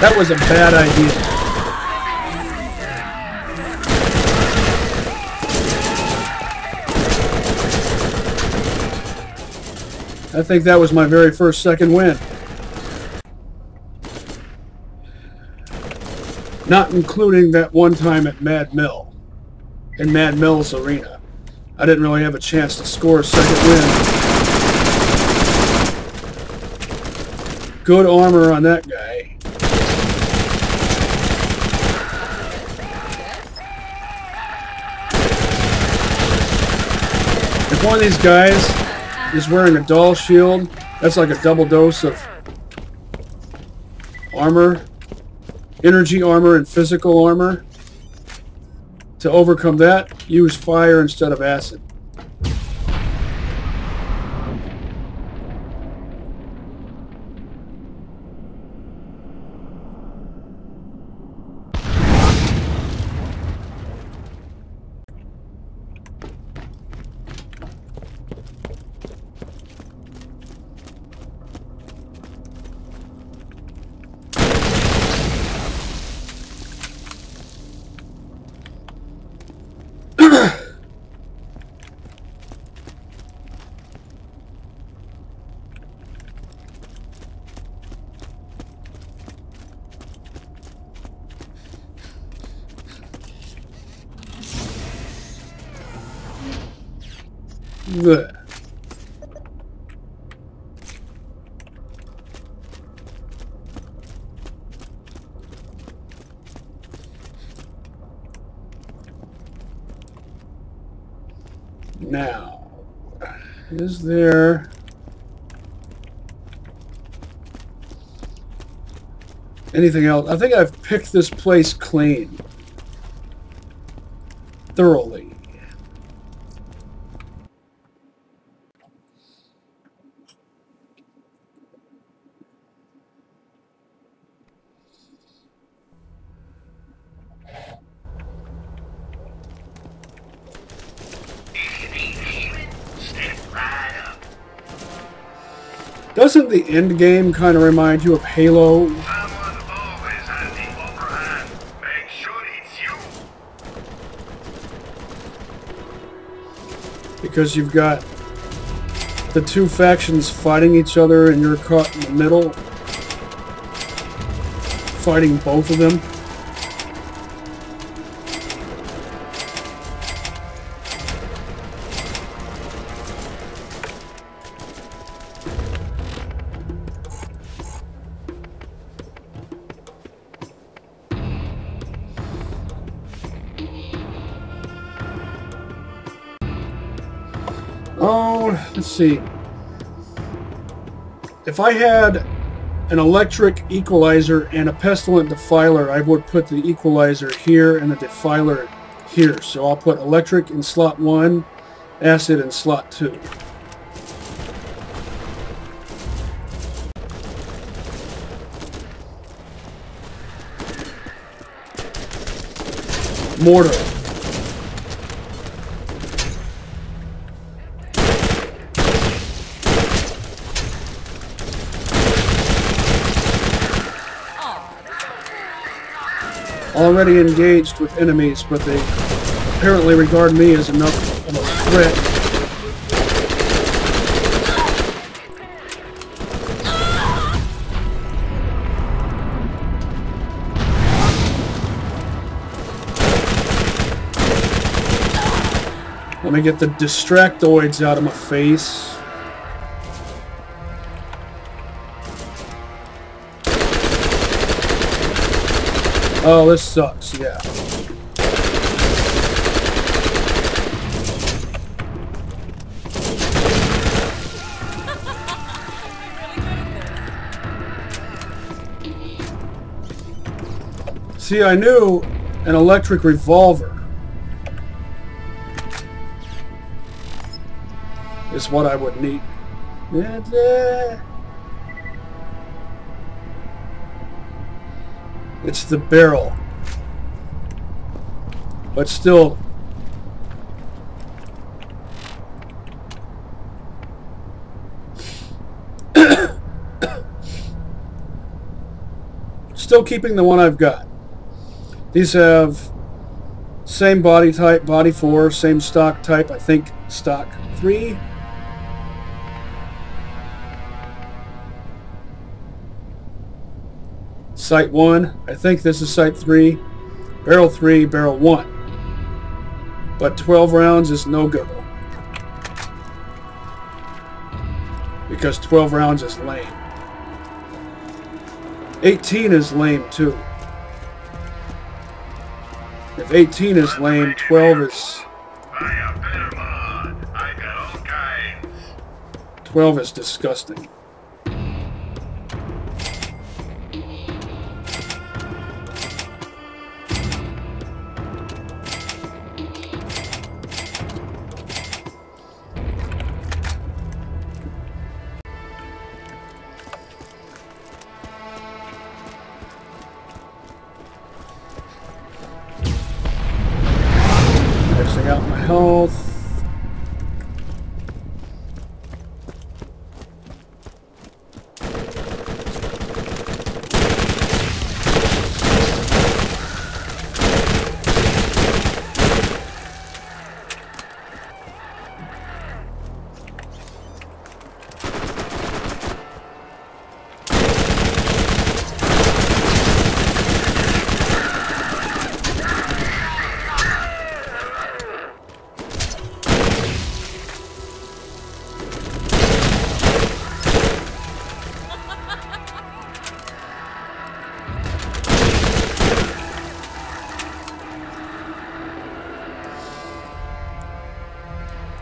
Speaker 1: That was a bad idea. I think that was my very first second win. Not including that one time at Mad Mill. In Mad Mill's arena. I didn't really have a chance to score a second win. Good armor on that guy. If one of these guys is wearing a Dahl shield, that's like a double dose of armor, energy armor and physical armor. To overcome that, use fire instead of acid. Blech. Now, is there anything else? I think I've picked this place clean. Thoroughly. Doesn't the end game kind of remind you of Halo?
Speaker 2: Someone always has the upper hand. Make sure it's you.
Speaker 1: Because you've got the two factions fighting each other and you're caught in the middle, fighting both of them. Oh, let's see. If I had an electric equalizer and a pestilent defiler, I would put the equalizer here and the defiler here. So I'll put electric in slot 1, acid in slot 2. mortar. Already engaged with enemies, but they apparently regard me as enough of a threat. Let me get the distractoids out of my face. Oh, this sucks, yeah. See, I knew an electric revolver is what I would need. It's the barrel. But still, still keeping the one I've got. These have same body type, body 4, same stock type, I think stock 3. Sight 1, I think this is sight 3, barrel 3, barrel 1. But 12 rounds is no go. Because 12 rounds is lame. 18 is lame too. If 18 is lame, 12 is... 12 is disgusting. Out my health.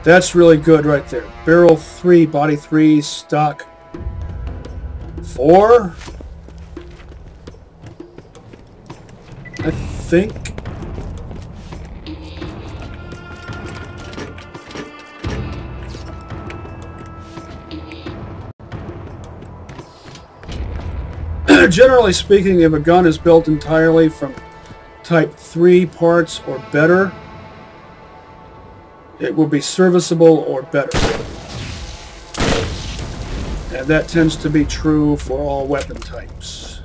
Speaker 1: That's really good right there. Barrel 3, body 3, stock 4. I think. Generally speaking, if a gun is built entirely from type 3 parts or better, it will be serviceable or better. And that tends to be true for all weapon types.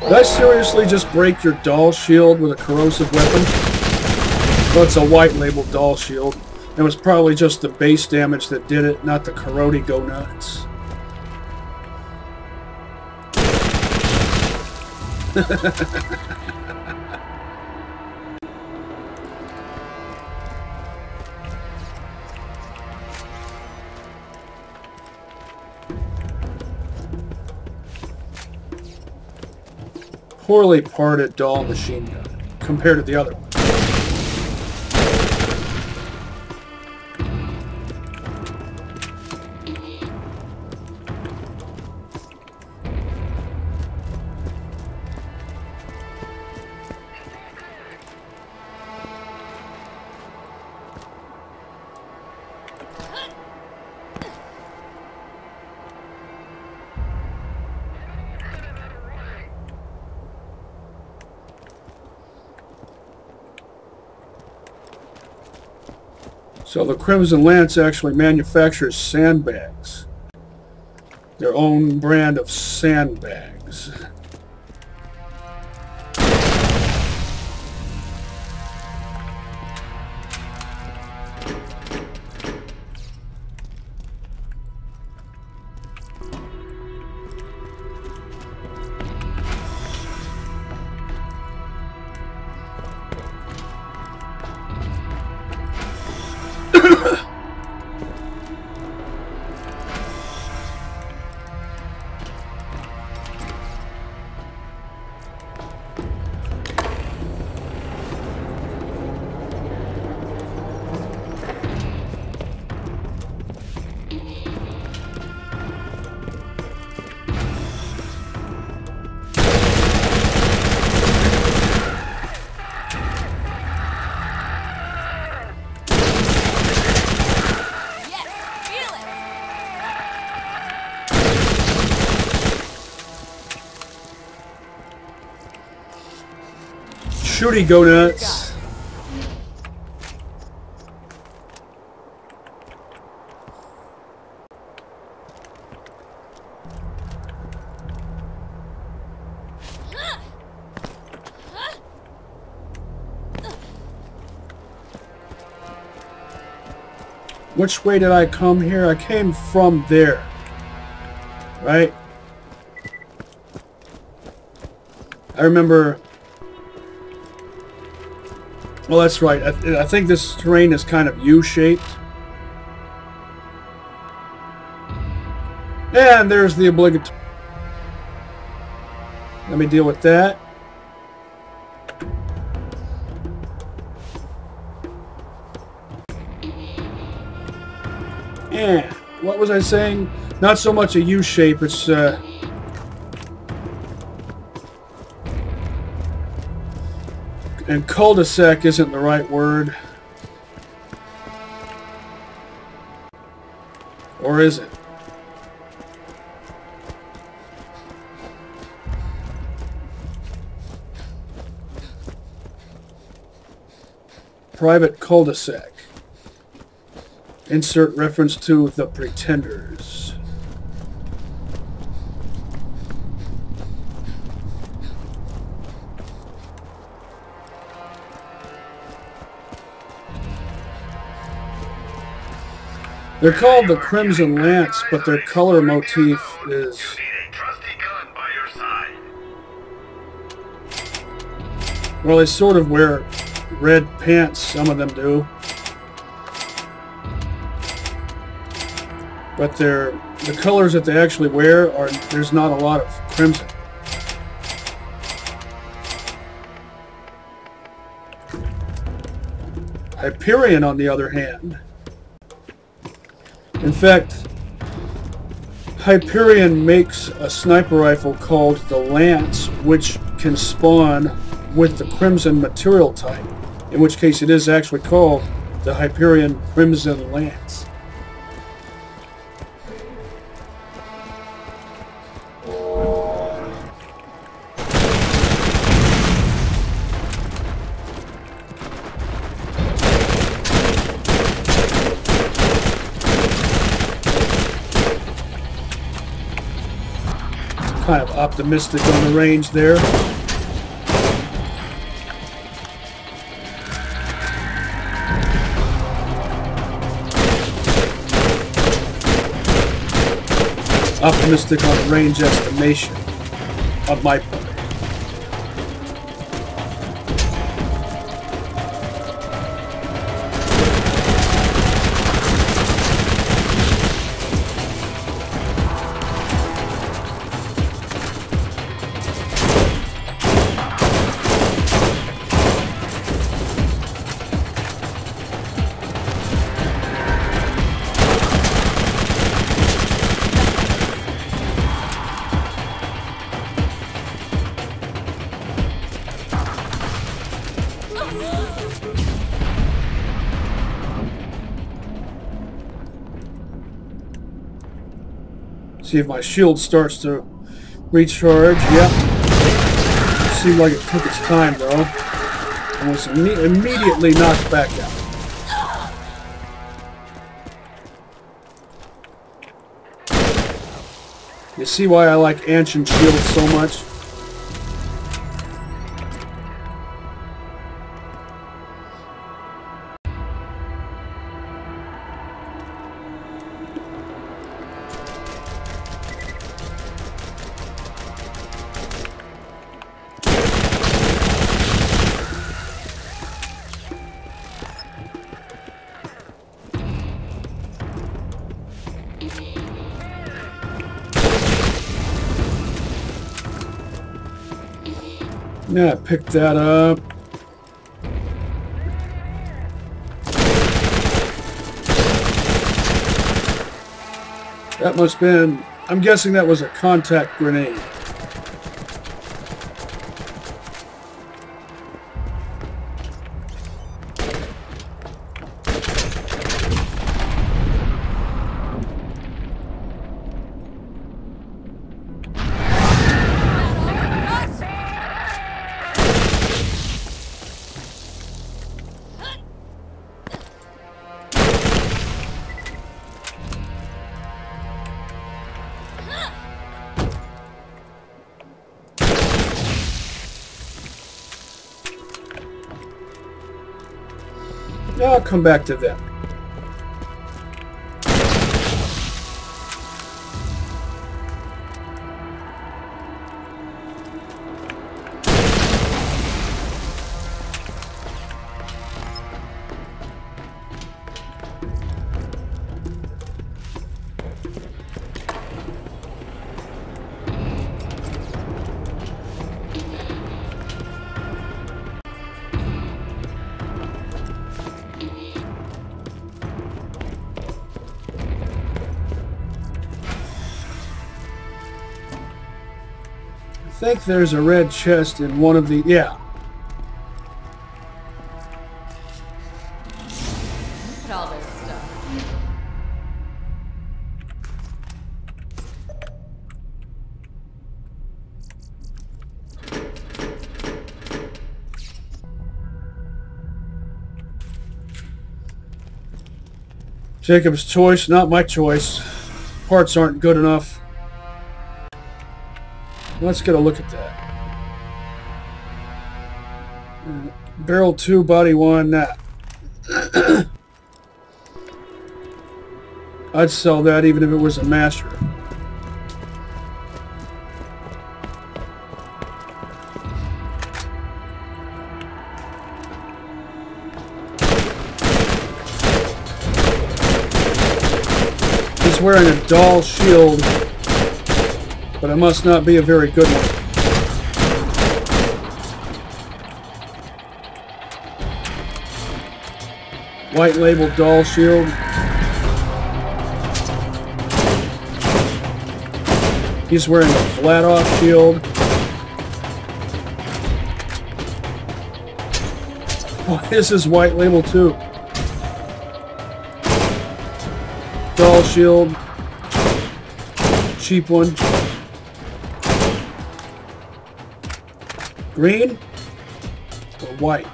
Speaker 1: Did I seriously just break your Dahl shield with a corrosive weapon? Well, it's a white labeled Dahl shield. It was probably just the base damage that did it, not the Corrody-Go-Nuts. Poorly parted Dahl machine gun compared to the other one. So the Crimson Lance actually manufactures sandbags. Their own brand of sandbags. Corrody-Go-Nuts. Which way did I come here? I came from there. Right? I remember... Well, that's right. I think this terrain is kind of U-shaped. And there's the obligatory... Let me deal with that. And what was I saying? Not so much a U-shape, it's... And cul-de-sac isn't the right word. Or is it? Private cul-de-sac. Insert reference to The Pretenders. They're called the Crimson Lance, but their color motif is...
Speaker 2: You need a trusty gun by your side.
Speaker 1: Well, they sort of wear red pants, some of them do. But the colors that they actually wear are... There's not a lot of crimson. Hyperion, on the other hand... In fact, Hyperion makes a sniper rifle called the Lance, which can spawn with the Crimson material type, in which case it is actually called the Hyperion Crimson Lance. Kind of optimistic on the range there. Optimistic on the range estimation of my part. See if my shield starts to recharge. Yep. Seemed like it took its time though. And was immediately knocked back out. You see why I like ancient shields so much? Yeah, pick that up. That must have been, I'm guessing that was a contact grenade. I'll come back to them. I think there's a red chest in one of the... Yeah.
Speaker 9: Look at all this stuff.
Speaker 1: Jacob's choice, not my choice. Parts aren't good enough. Let's get a look at that. Barrel 2, body 1. I'd sell that even if it was a master. He's wearing a Dahl shield, but it must not be a very good one. White label Dahl shield. He's wearing a flat-off shield. Oh, this is white label too. Dahl shield. Cheap one. Green or white?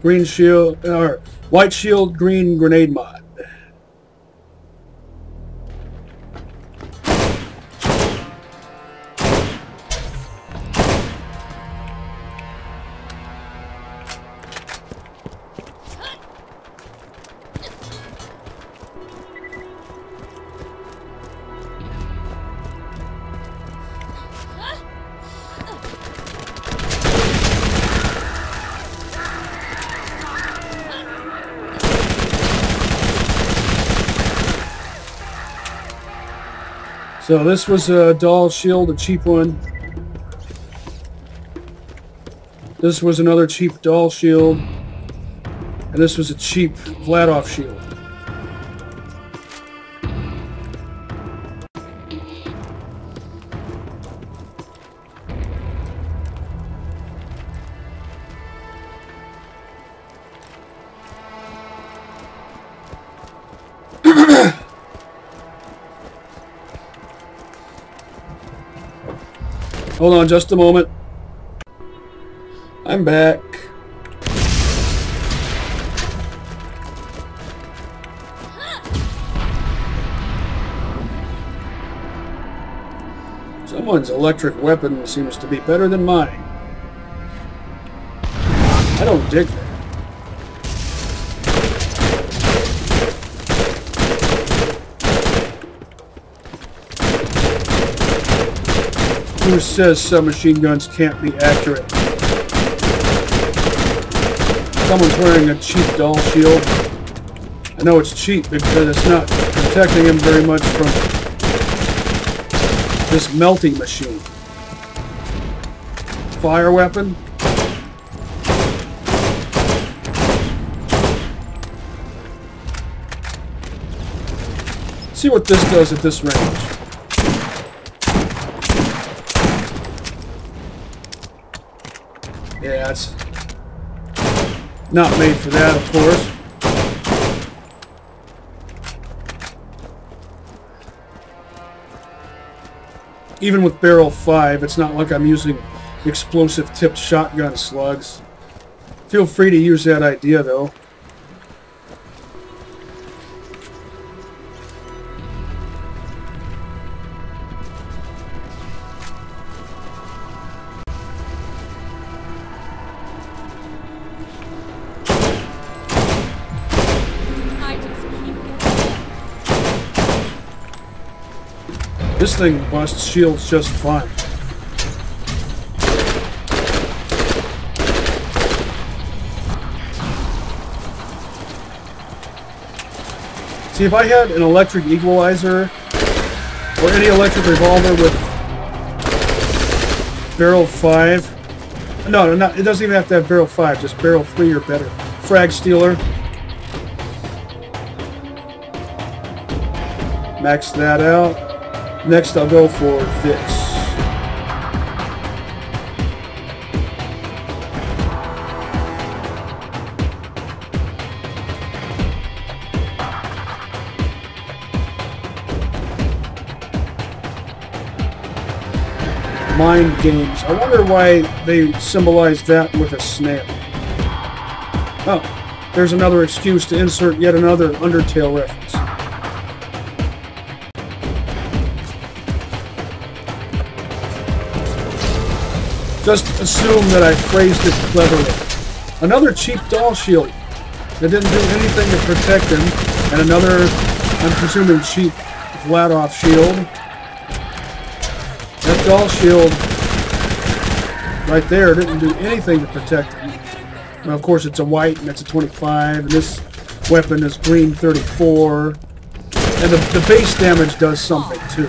Speaker 1: Green shield, or white shield, green grenade mod. So this was a Dahl shield, a cheap one. This was another cheap Dahl shield. And this was a cheap flat-off shield. Hold on just a moment. I'm back. Someone's electric weapon seems to be better than mine. I don't dig that. Who says submachine guns can't be accurate? Someone's wearing a cheap Dahl shield. I know it's cheap because it's not protecting him very much from this melting machine. Fire weapon? See what this does at this range. Yeah, it's not made for that, of course. Even with barrel 5, it's not like I'm using explosive tipped shotgun slugs. Feel free to use that idea, though. This thing busts shields just fine. See, if I had an electric equalizer or any electric revolver with barrel 5, no, it doesn't even have to have barrel 5, just barrel 3 or better. Frag stealer. Max that out. Next, I'll go for this. Mind games. I wonder why they symbolize that with a snail. Oh, there's another excuse to insert yet another Undertale reference. Just assume that I phrased it cleverly. Another cheap Dahl shield that didn't do anything to protect him, and another, I'm presuming, cheap Vladoff shield. That Dahl shield right there didn't do anything to protect him. Now, of course, it's a white and it's a 25, and this weapon is green 34, and the base damage does something too.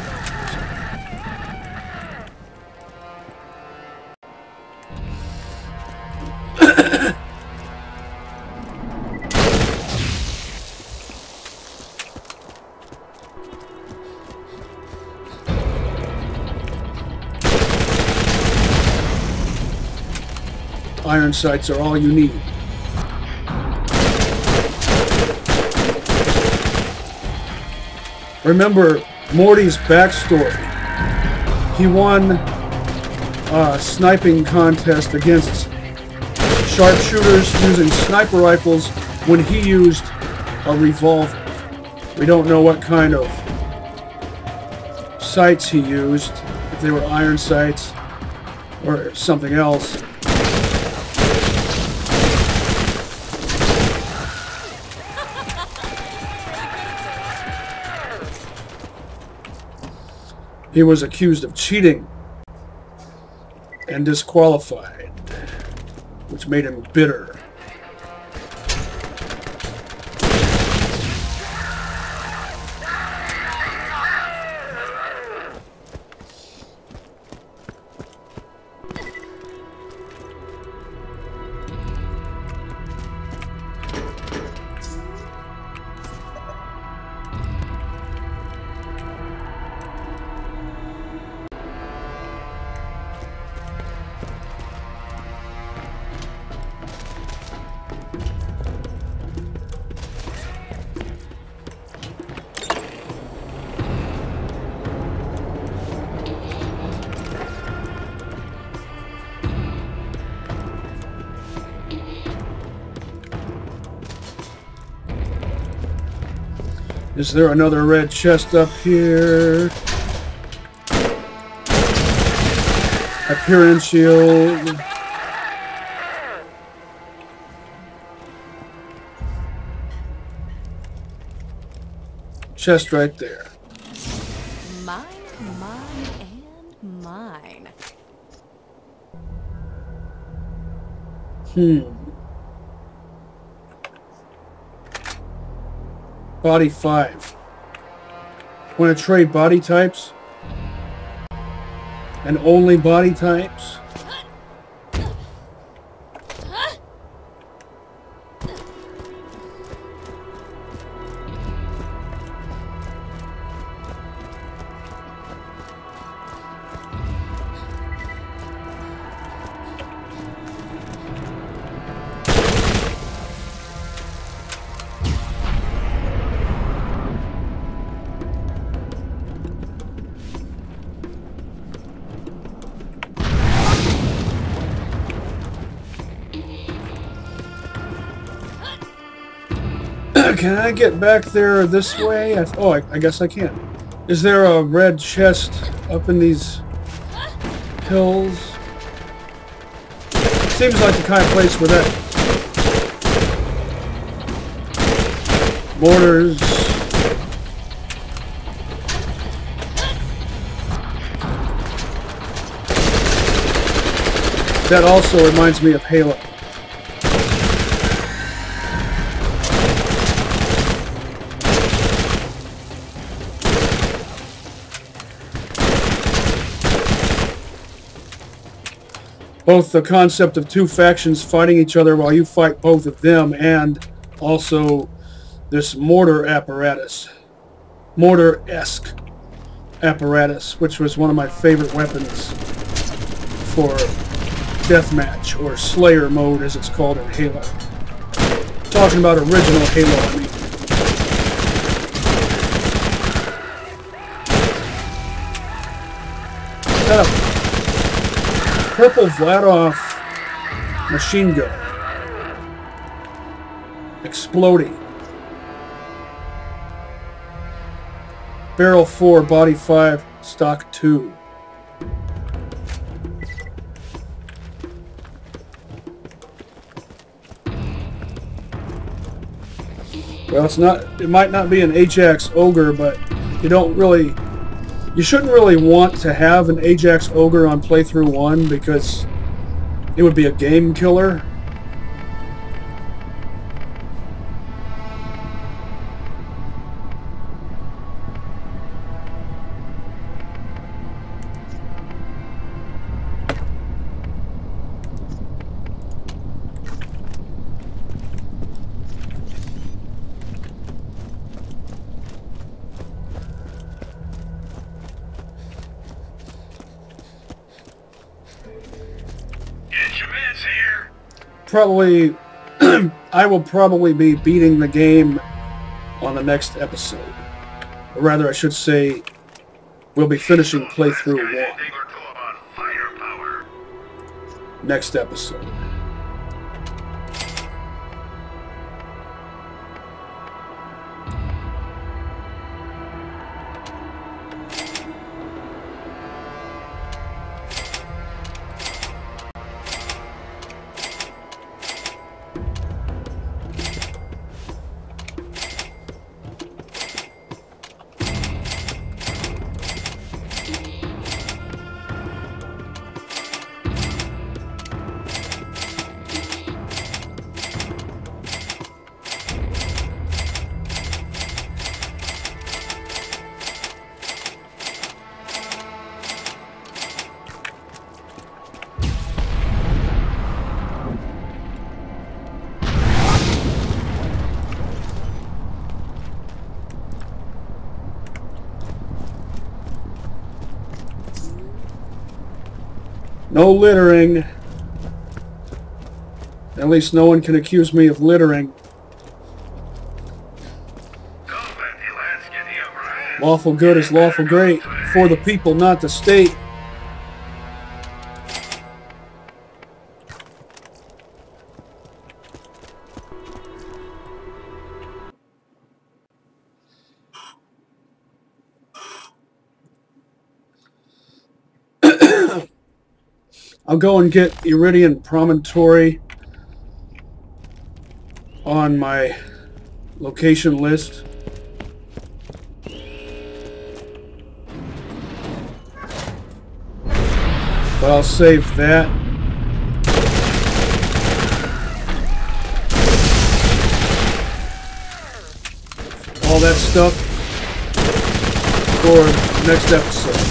Speaker 1: Iron sights are all you need. Remember Morty's backstory. He won a sniping contest against sharpshooters using sniper rifles when he used a revolver. We don't know what kind of sights he used, if they were iron sights or something else. He was accused of cheating and disqualified, which made him bitter. Is there another red chest up here? Hyperion shield. Chest right there.
Speaker 9: Mine, mine, and mine.
Speaker 1: Body 5. Want to trade body types? And only body types? Can I get back there this way? I guess I can. Is there a red chest up in these hills? Seems like the kind of place where that mortars. That also reminds me of Halo. Both the concept of two factions fighting each other while you fight both of them, and also this mortar apparatus. Mortar-esque apparatus, which was one of my favorite weapons for deathmatch, or Slayer mode as it's called in Halo. Talking about original Halo, I mean. Got a purple Vladov machine gun. Exploding. Barrel 4, body 5, stock 2. Well, it's not. It might not be an Ajax Ogre, but you shouldn't really want to have an Ajax Ogre on Playthru-1 because it would be a game killer. Probably, I will probably be beating the game on the next episode. Or rather, I should say, we'll be finishing Playthru-1 next episode. No littering. At least no one can accuse me of littering. Lawful good is lawful great. For the people, not the state. I'll go and get Iridian Promontory on my location list. But I'll save that. All that stuff for next episode.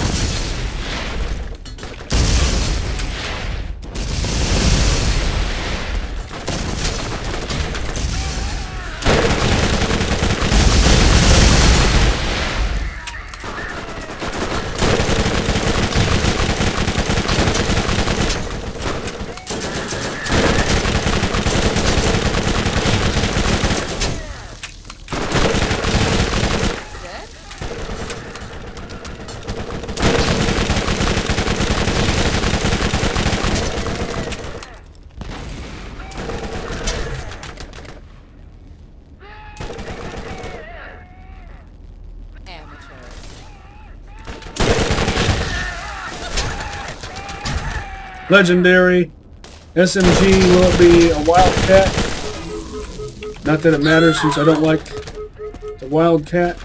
Speaker 1: Legendary SMG, will it be a Wildcat? Not that it matters since I don't like the Wildcat.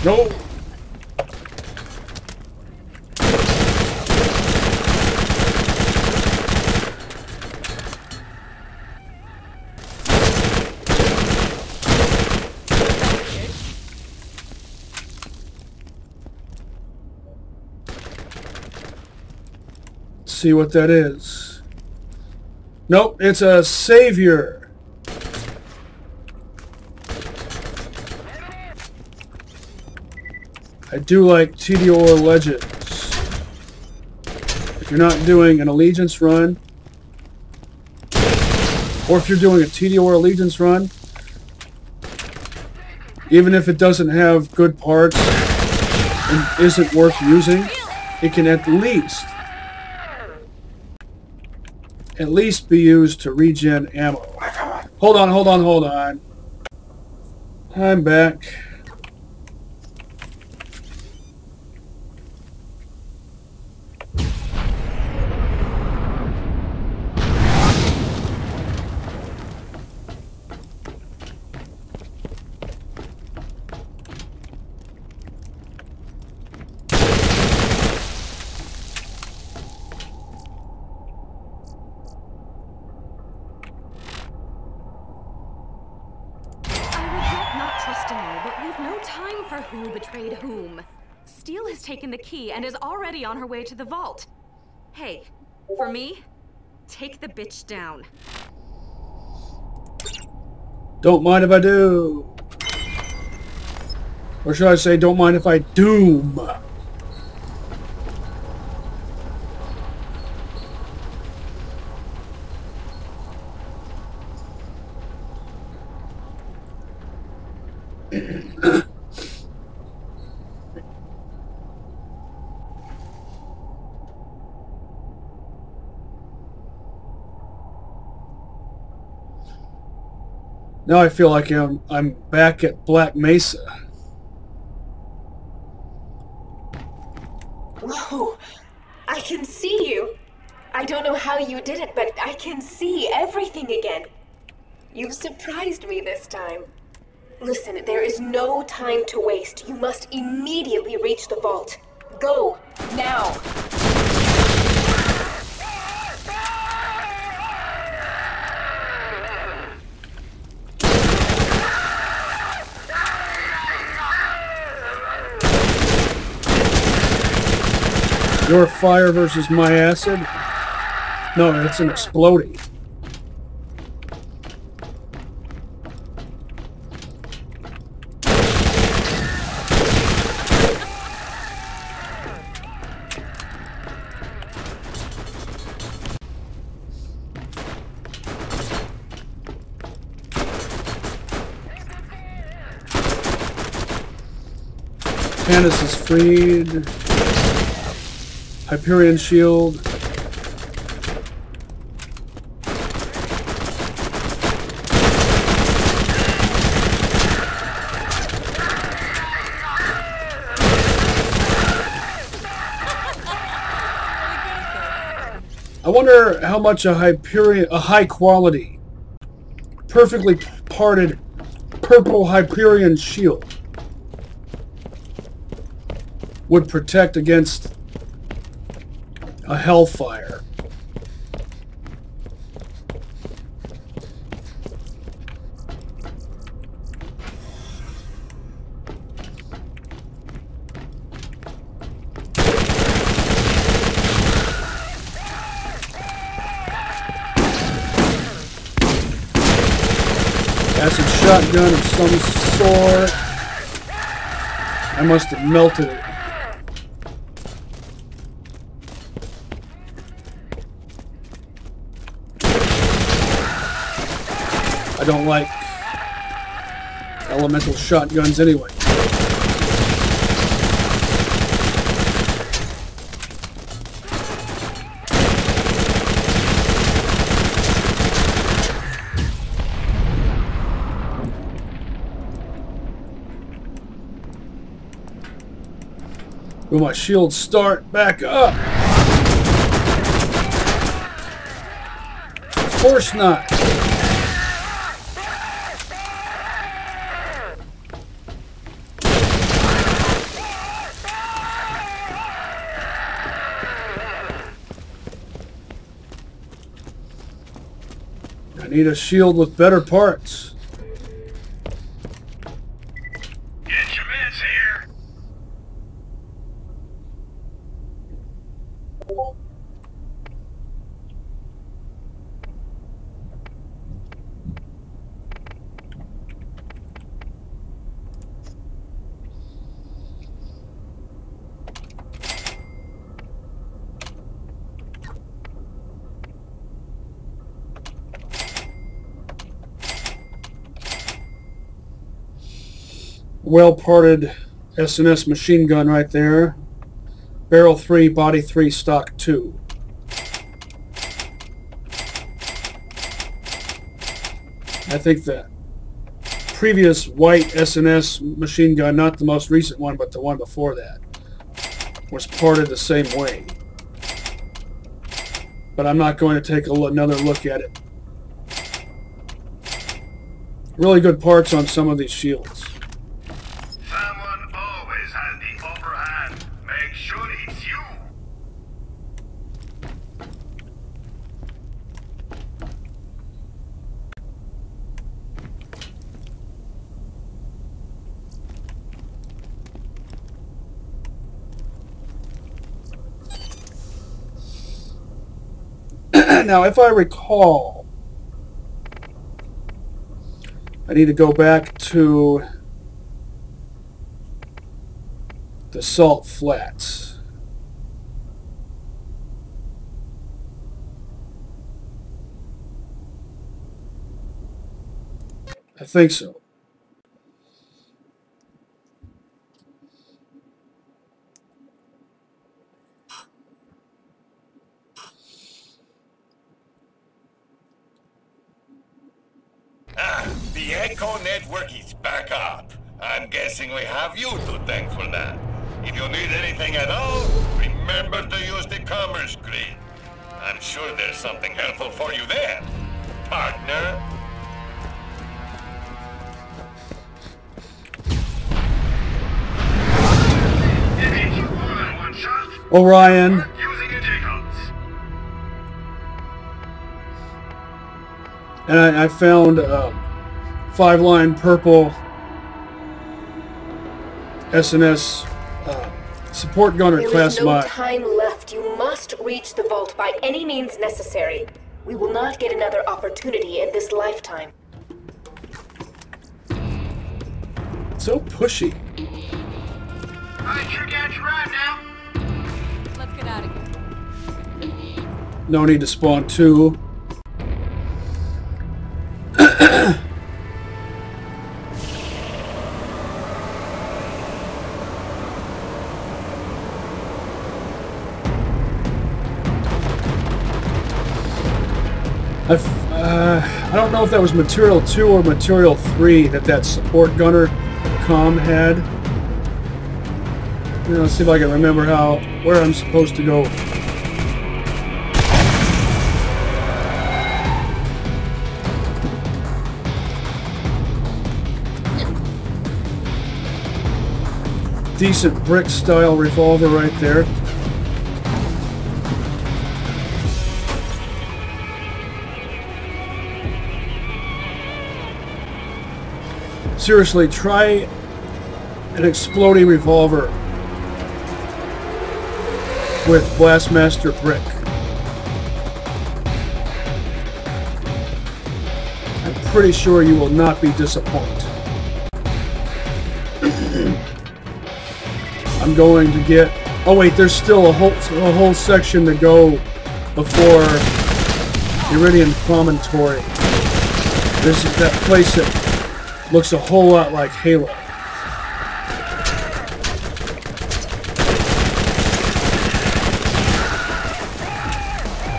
Speaker 1: No. Let's see what that is. Nope, it's a savior. I do like TDOR Legends. If you're not doing an Allegiance run, or if you're doing a TDOR Allegiance run, even if it doesn't have good parts and isn't worth using, it can at least be used to regen ammo. Hold on. I'm back.
Speaker 9: Who betrayed whom? Steele has taken the key and is already on her way to the vault. Hey, for me, take the bitch down.
Speaker 1: Don't mind if I do. Or should I say, don't mind if I doom. Now I feel like I'm back at Black Mesa.
Speaker 10: Whoa! I can see you! I don't know how you did it, but I can see everything again. You've surprised me this time. Listen, there is no time to waste. You must immediately reach the vault. Go! Now!
Speaker 1: Your fire versus my acid? No, it's an exploding. Tannis is freed. Hyperion shield. I wonder how much a high quality, perfectly parted purple Hyperion shield would protect against a hellfire. Acid shotgun of some sort. I must have melted it. I don't like elemental shotguns anyway. Will my shield start back up? Of course not. I need a shield with better parts.
Speaker 2: Get your meds here.
Speaker 1: Well-parted S&S machine gun right there. Barrel 3, body 3, stock 2. I think the previous white S&S machine gun, not the most recent one, but the one before that, was parted the same way. But I'm not going to take another look at it. Really good parts on some of these shields.
Speaker 2: Someone always has the upper hand. Make sure it's you.
Speaker 1: Now, if I recall, I need to go back to the Salt Flats. I think so.
Speaker 3: The Echo network is back up. I'm guessing we have you to thank for that. If you need anything at all, remember to use the commerce grid. I'm sure there's something helpful for you there, partner.
Speaker 1: Orion. And I found 5-line purple S&S support gunner class
Speaker 10: There is no
Speaker 1: mod.
Speaker 10: time left. You must reach the vault by any means necessary. We will not get another opportunity in this lifetime.
Speaker 1: So pushy.
Speaker 2: I sure got you right now.
Speaker 9: Let's get out of here.
Speaker 1: No need to spawn 2. I don't know if that was Material 2 or Material 3 that support gunner comm had. You know, let's see if I can remember where I'm supposed to go. Decent brick style revolver right there. Seriously, try an exploding revolver with Blastmaster brick. I'm pretty sure you will not be disappointed. I'm going to get... Oh wait, there's still a whole section to go before Iridian Promontory. This is that place that looks a whole lot like Halo.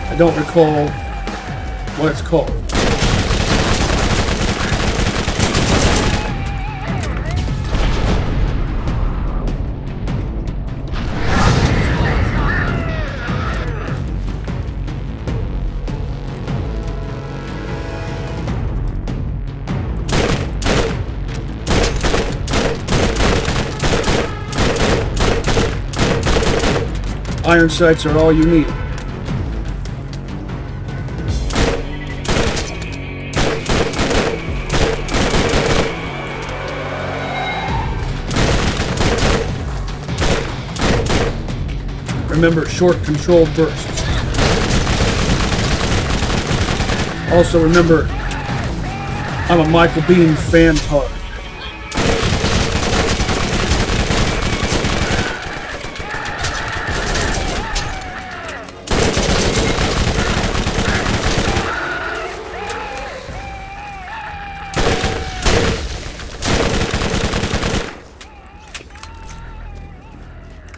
Speaker 1: I don't recall what it's called. Iron sights are all you need. Remember, short controlled bursts. Also remember, I'm a Michael Biehn fantard.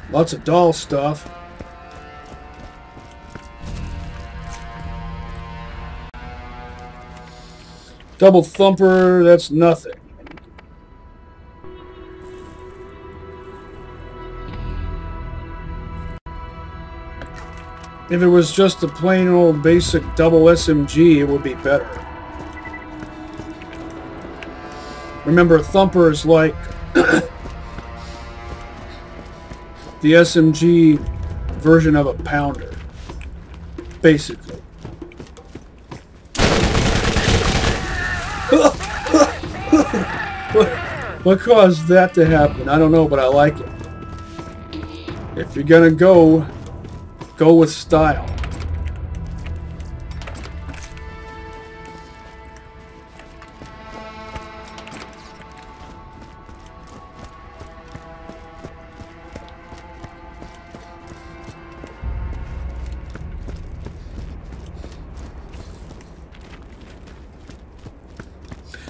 Speaker 1: Lots of Dahl stuff. Double thumper, that's nothing. If it was just a plain old basic double SMG, it would be better. Remember, thumper is like the SMG version of a pounder, basically. What caused that to happen? I don't know, but I like it. If you're gonna go with style.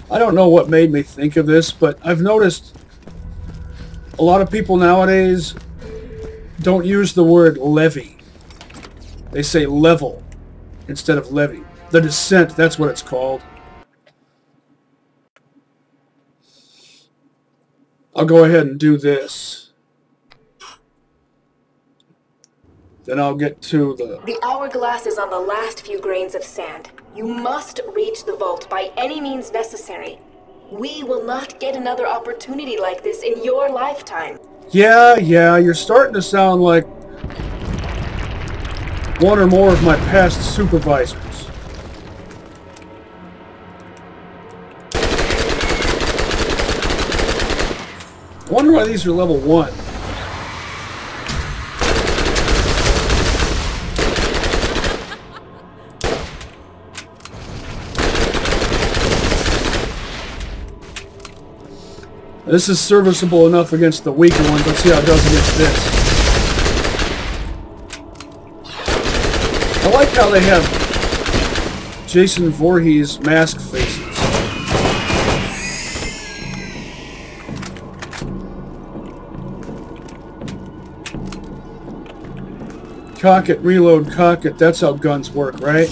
Speaker 1: I don't know what made me think of this, but I've noticed a lot of people nowadays don't use the word levy. They say level instead of levy. The Descent, that's what it's called. I'll go ahead and do this. Then I'll get to the...
Speaker 10: The hourglass is on the last few grains of sand. You must reach the vault by any means necessary. We will not get another opportunity like this in your lifetime.
Speaker 1: Yeah, you're starting to sound like one or more of my past supervisors. I wonder why these are level 1. This is serviceable enough against the weaker ones. Let's see how it does against this. I like how they have Jason Voorhees mask faces. Cock it, reload, cock it. That's how guns work, right?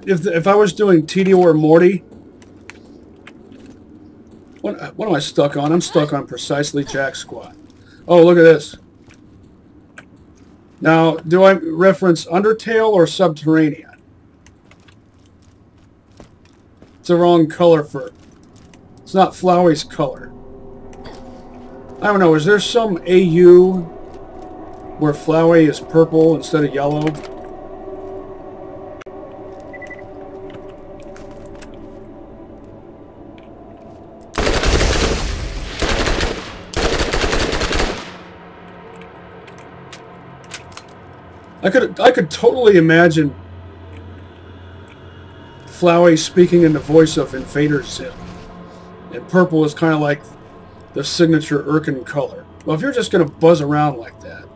Speaker 1: if I was doing TD or Morty, what am I stuck on? I'm stuck on precisely Jack Squad. Oh, look at this. Now, do I reference Undertale or Subterranean? It's the wrong color for... It's not Flowey's color. I don't know, is there some AU where Flowey is purple instead of yellow? I could totally imagine Flowey speaking in the voice of Invader Zim. And purple is kind of like the signature Irken color. Well, if you're just going to buzz around like that.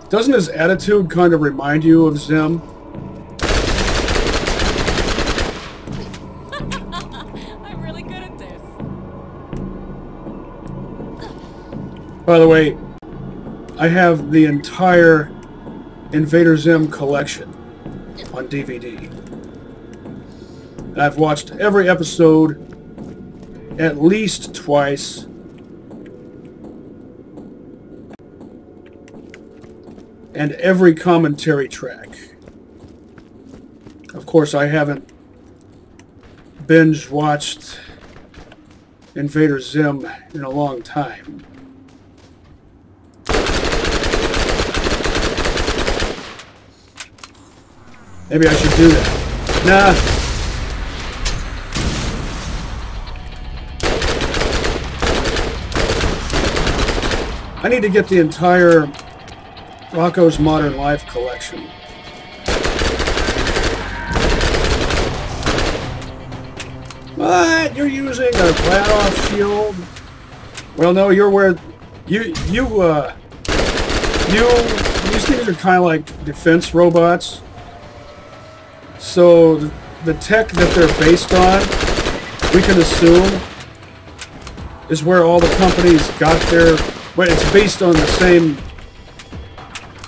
Speaker 1: Doesn't his attitude kind of remind you of Zim?
Speaker 9: I'm really good at this.
Speaker 1: By the way, I have the entire Invader Zim collection on DVD. And I've watched every episode at least twice. And every commentary track. Of course, I haven't binge watched Invader Zim in a long time. Maybe I should do that. Nah. I need to get the entire Rocco's Modern Life collection. What? You're using a flat-off shield? Well, no, you're where... These things are kind of like defense robots. So, the tech that they're based on, we can assume, is where all the companies got their... Well, it's based on the same...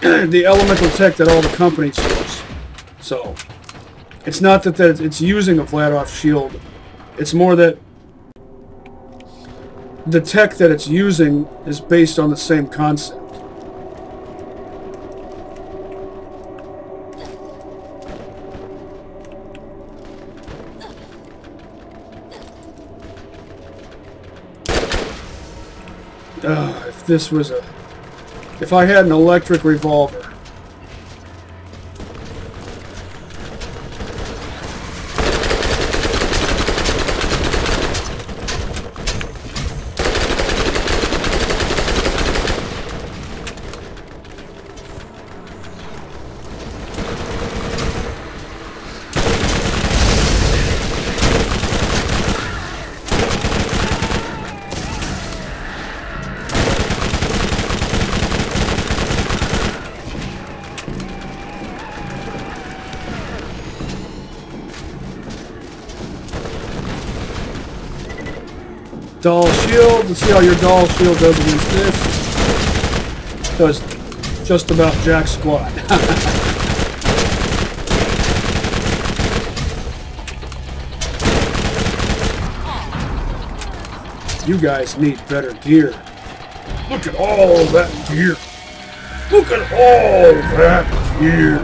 Speaker 1: the elemental tech that all the companies use. So, it's not that it's using a flat-off shield. It's more that the tech that it's using is based on the same concept. If this was a... If I had an electric revolver... Dahl shield. Let's see how your Dahl shield does against this. Does just about jack squat. You guys need better gear. Look at all that gear. Look at all that gear.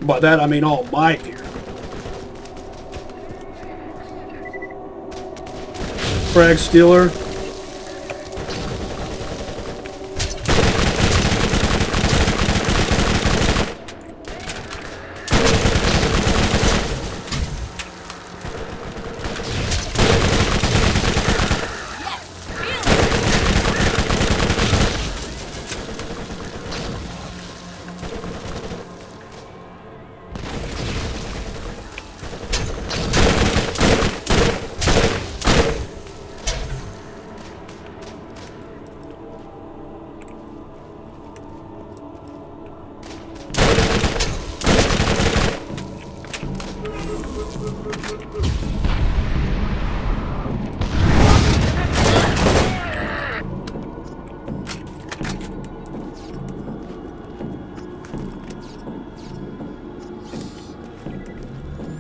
Speaker 1: By that I mean all my gear. Frag Stealer.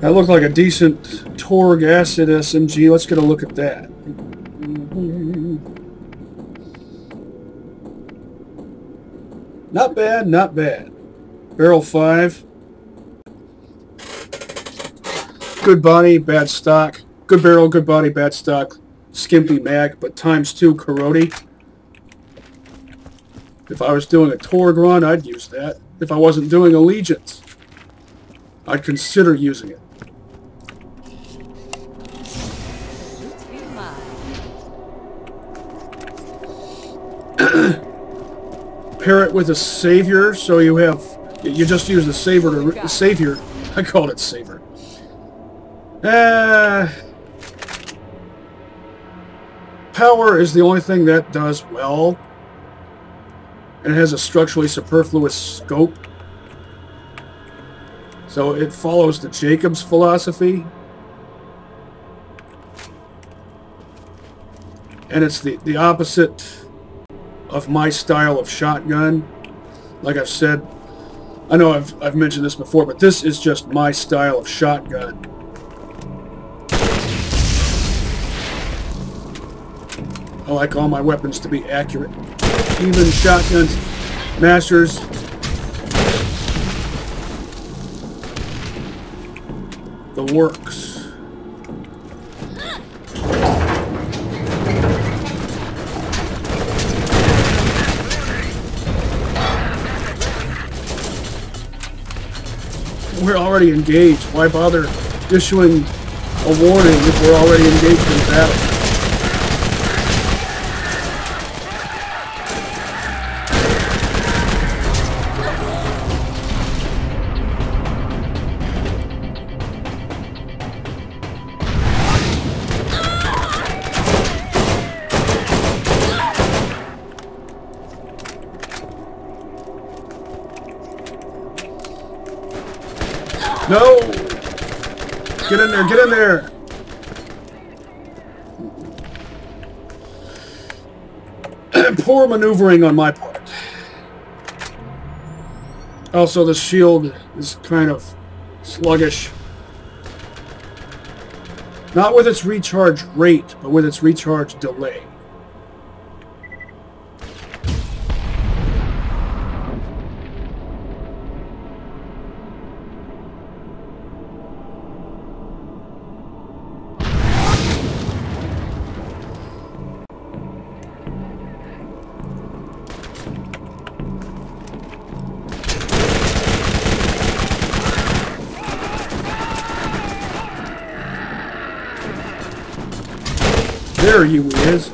Speaker 1: That looked like a decent Torg acid SMG. Let's get a look at that. Not bad, not bad. Barrel 5. Good body, bad stock. Good barrel, good body, bad stock. Skimpy mag, but ×2 Corrody. If I was doing a Torg run, I'd use that. If I wasn't doing Allegiance, I'd consider using it. Pair it with a savior, so you just use the savior. I called it savior. Power is the only thing that does well, and it has a structurally superfluous scope, so it follows the Jacobs philosophy, and it's the opposite of my style of shotgun. Like I've said, I know I've mentioned this before, but this is just my style of shotgun. I like all my weapons to be accurate. Even shotguns, masters. The works. We're already engaged. Why bother issuing a warning if we're already engaged in battle? No! Get in there, get in there! Poor maneuvering on my part. Also, the shield is kind of sluggish. Not with its recharge rate, but with its recharge delay. There you is.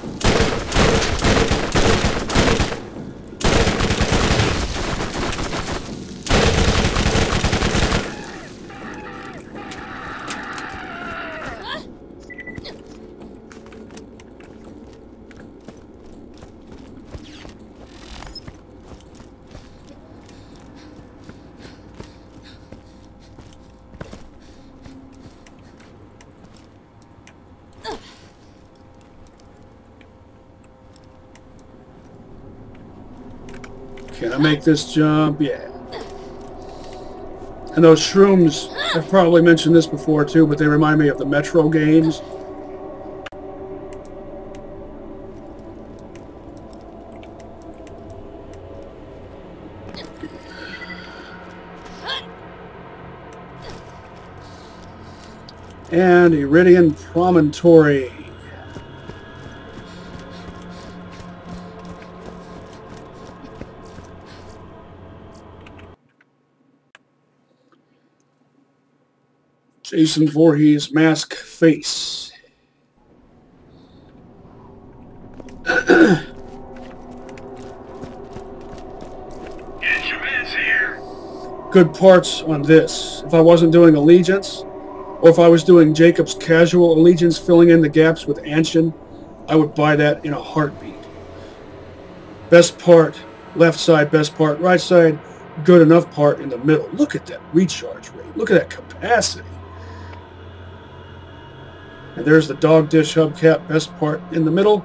Speaker 1: Can I make this jump? Yeah. And those shrooms, I've probably mentioned this before too, but they remind me of the Metro games. And Iridian Promontory. Jason Voorhees mask face.
Speaker 2: Get your meds here.
Speaker 1: Good parts on this. If I wasn't doing Allegiance, or if I was doing Jacob's casual Allegiance, filling in the gaps with Anshin, I would buy that in a heartbeat. Best part, left side, best part, right side, good enough part in the middle. Look at that recharge rate. Look at that capacity. And there's the dog dish hubcap, best part in the middle.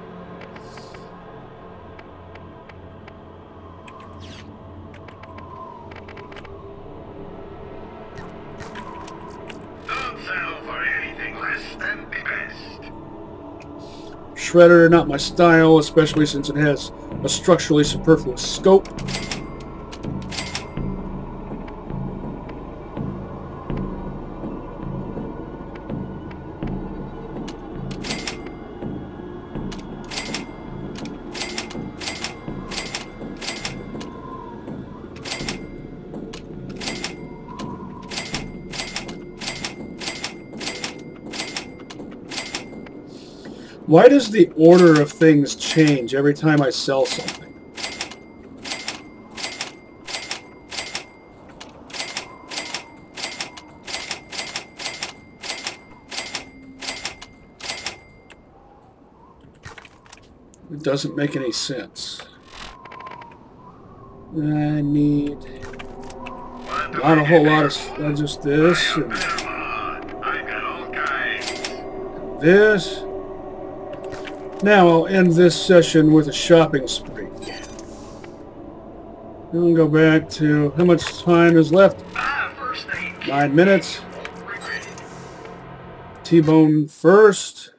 Speaker 2: Don't
Speaker 1: shredder, not my style, especially since it has a structurally superfluous scope. Why does the order of things change every time I sell something? It doesn't make any sense. I need not a whole lot of just this and this. Now I'll end this session with a shopping spree. We'll go back to how much time is left? 9 minutes. T-bone first.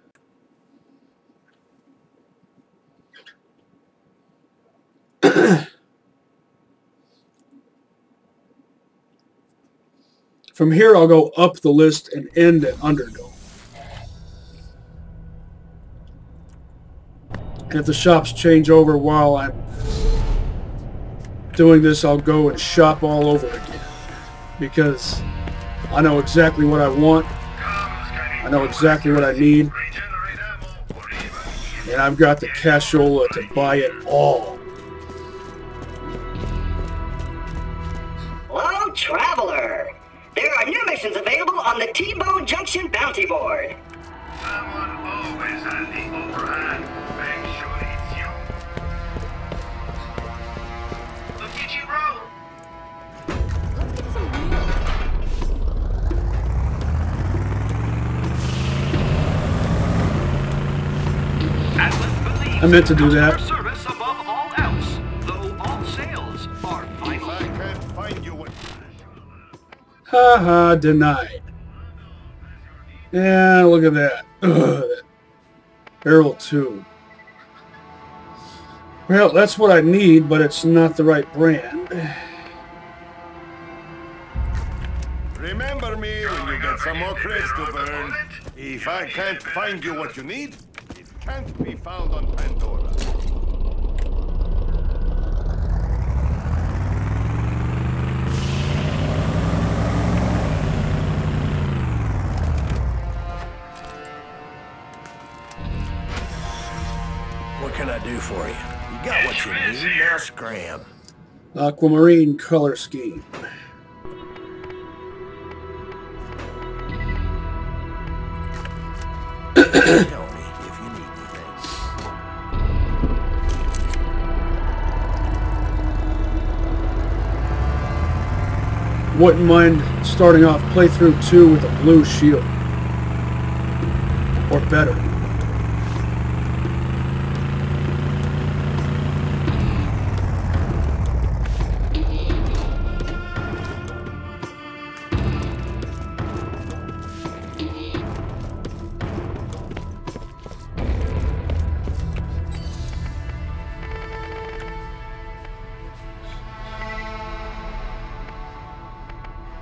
Speaker 1: From here I'll go up the list and end at Undergo. And if the shops change over while I'm doing this, I'll go and shop all over again. Because I know exactly what I want. I know exactly what I need. And I've got the cashola to buy it all.
Speaker 5: Hello, traveler. There are new missions available on the T-Bone Junction Bounty Board.
Speaker 2: Someone always has the overhand. Make sure it's you. Look at you, bro.
Speaker 1: I meant to do that.
Speaker 7: Service above all else, though all sales are vital.
Speaker 3: I can't find you.
Speaker 1: Haha, denied. Yeah, look at that. Ugh, that barrel tube. Well, that's what I need, but it's not the right brand.
Speaker 3: Remember me when you get some more crates to burn. If I can't find you what you need, it can't be found on Pandora.
Speaker 6: What can I do for you? You got what you need, now scram.
Speaker 1: Aquamarine color scheme.
Speaker 6: Tell me if you need anything.
Speaker 1: Wouldn't mind starting off playthrough 2 with a blue shield. Or better.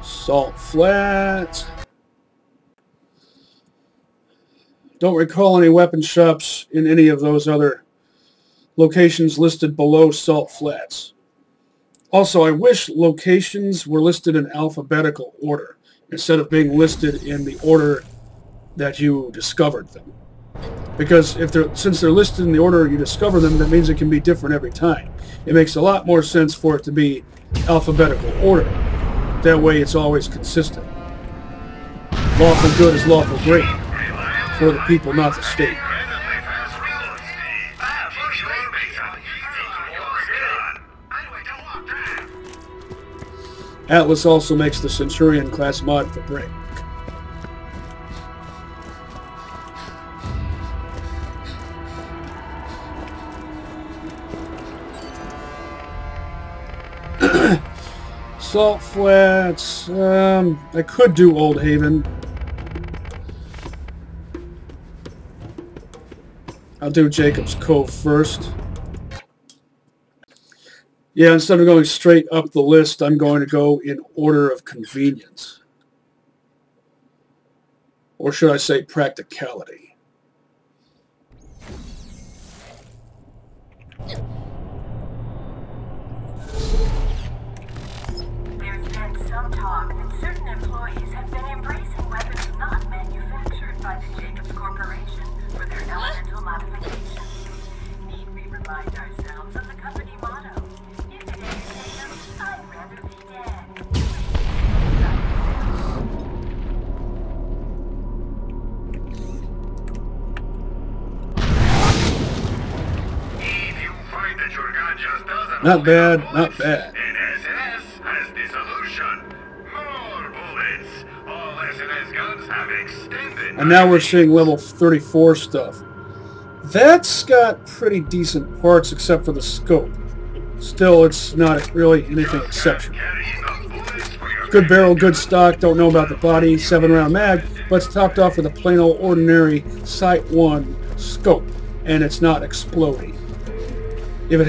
Speaker 1: Salt Flats. Don't recall any weapon shops in any of those other locations listed below Salt Flats. Also, I wish locations were listed in alphabetical order instead of being listed in the order that you discovered them. Because since they're listed in the order you discover them, that means it can be different every time. It makes a lot more sense for it to be alphabetical order. That way it's always consistent. Lawful good is lawful great. For the people, not the state. Atlas also makes the Centurion class mod for Brink. Salt Flats. I could do Old Haven. I'll do Jacob's Cove first. Yeah, instead of going straight up the list, I'm going to go in order of convenience. Or should I say practicality?
Speaker 8: There's been some talk that certain employees have been embracing weapons not manufactured by the Jacobs Corporation for their elemental modifications. Need we remind ourselves of the company motto? In today's Jacobs, I'd rather be dead.
Speaker 2: If you find that your gun just doesn't
Speaker 1: Not
Speaker 2: hold
Speaker 1: bad,
Speaker 2: enough
Speaker 1: not
Speaker 2: bullets,
Speaker 1: bad.
Speaker 2: then SNS has the solution. More bullets. All SNS guns have extended.
Speaker 1: And now we're seeing level 34 stuff. That's got pretty decent parts except for the scope. Still, it's not really anything exceptional. Good barrel, good stock, don't know about the body, 7-round mag, but it's topped off with a plain old ordinary Sight 1 scope, and it's not exploding. If it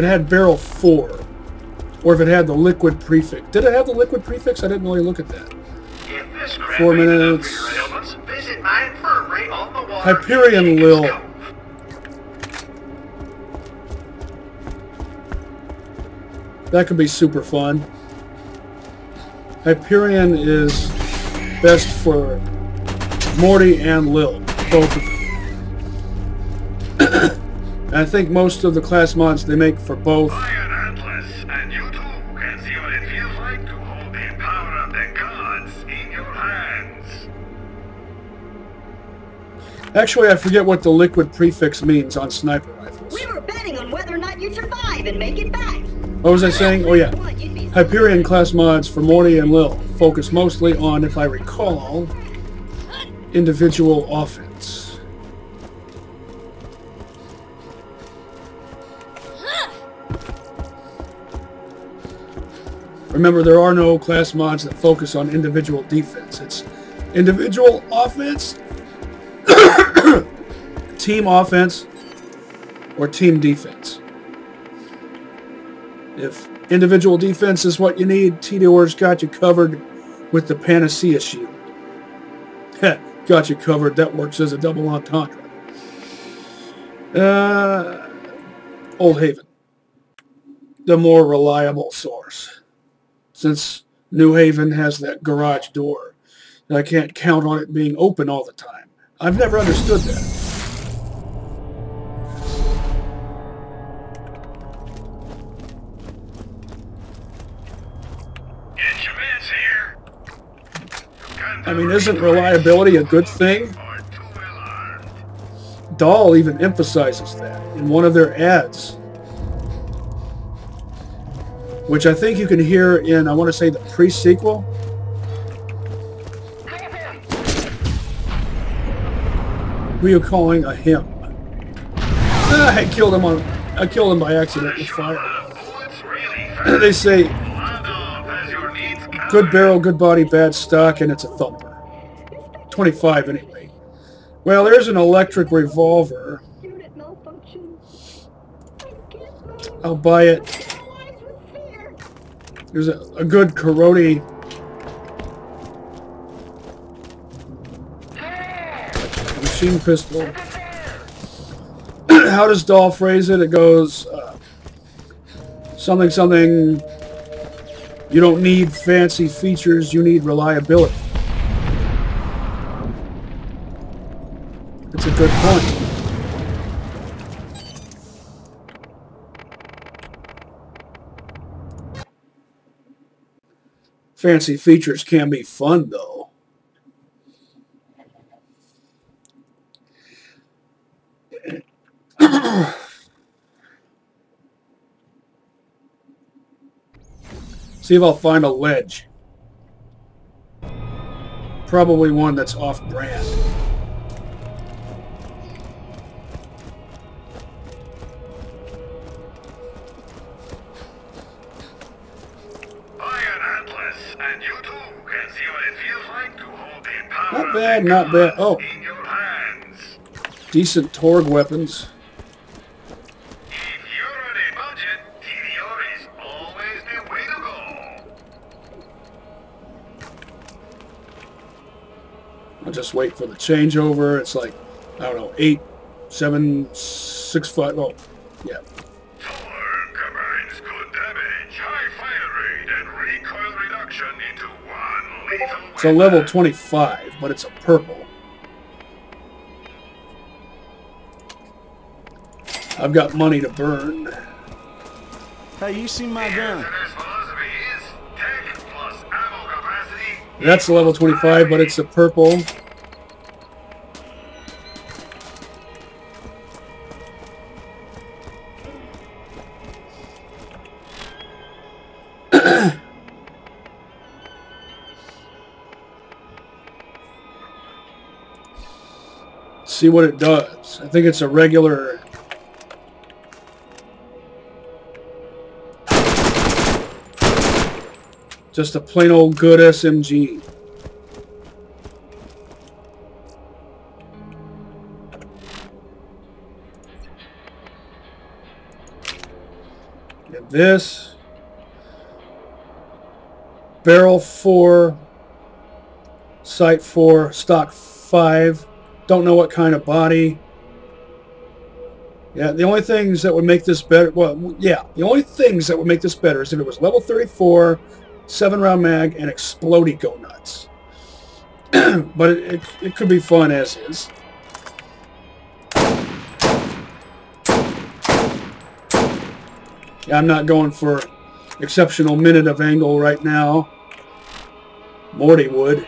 Speaker 1: had barrel 4, or if it had the liquid prefix. Did it have the liquid prefix? I didn't really look at that. 4 minutes.
Speaker 6: Visit my infirmary on the water.
Speaker 1: Hyperion Lil. That could be super fun. Hyperion is best for Morty and Lil, both of them. I think most of the class mods they make for both.
Speaker 2: Iron Atlas, and you too can see what it feels like to hold the power of the gods in your hands.
Speaker 1: Actually, I forget what the liquid prefix means on sniper rifles.
Speaker 5: We were betting on whether or not you'd survive and make it back.
Speaker 1: What was I saying? Oh yeah. Hyperion class mods for Morty and Lil focus mostly on, if I recall, individual offense. Remember, there are no class mods that focus on individual defense. It's individual offense, team offense, or team defense. If individual defense is what you need, T-Door's got you covered with the Panacea Shield. Heh, got you covered. That works as a double entendre. Old Haven. The more reliable source. Since New Haven has that garage door, I can't count on it being open all the time. I've never understood that. I mean, isn't reliability a good thing? Dahl even emphasizes that in one of their ads, which I think you can hear in, I want to say, the pre-sequel. Who are you calling a him? I killed him by accident with fire. They say, good barrel, good body, bad stock, and it's a thumper. 25 anyway. Well, there's an electric revolver. I'll buy it. There's a good Corrody. Machine pistol. How does Dahl phrase it? It goes, something, something, you don't need fancy features, you need reliability. That's a good point. Fancy features can be fun, though. See if I'll find a ledge. Probably one that's off-brand. Not bad, not bad. Oh. decent Torg weapons.
Speaker 2: If you're on a budget, TDR is always the way to go.
Speaker 1: I'll just wait for the changeover. It's like, I don't know, 8, 7, 6 foot. Oh, yeah.
Speaker 2: Torg combines good damage, high fire rate, and recoil reduction into one lethal weapon.
Speaker 1: It's a level 25, but it's a purple. I've got money to burn.
Speaker 11: Hey, you see my gun?
Speaker 2: His philosophy is tech plus ammo capacity.
Speaker 1: That's a level 25, but it's a purple. See what it does. I think it's a regular. Just a plain old good SMG. And this. Barrel 4. Sight 4. Stock 5. Don't know what kind of body. Yeah, the only things that would make this better, well, yeah, the only things that would make this better is if it was level 34, 7-round mag, and Explody-Go-Nuts. But it could be fun as is. Yeah, I'm not going for exceptional minute of angle right now. Morty would.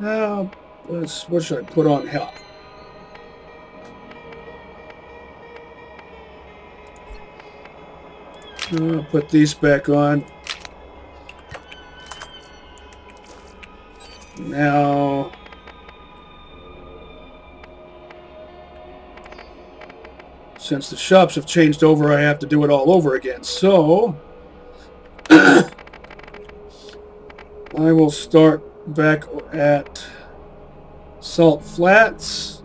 Speaker 1: Now, what should I put on here? I'll put these back on. Now, since the shops have changed over, I have to do it all over again. So, I will start back at Salt Flats.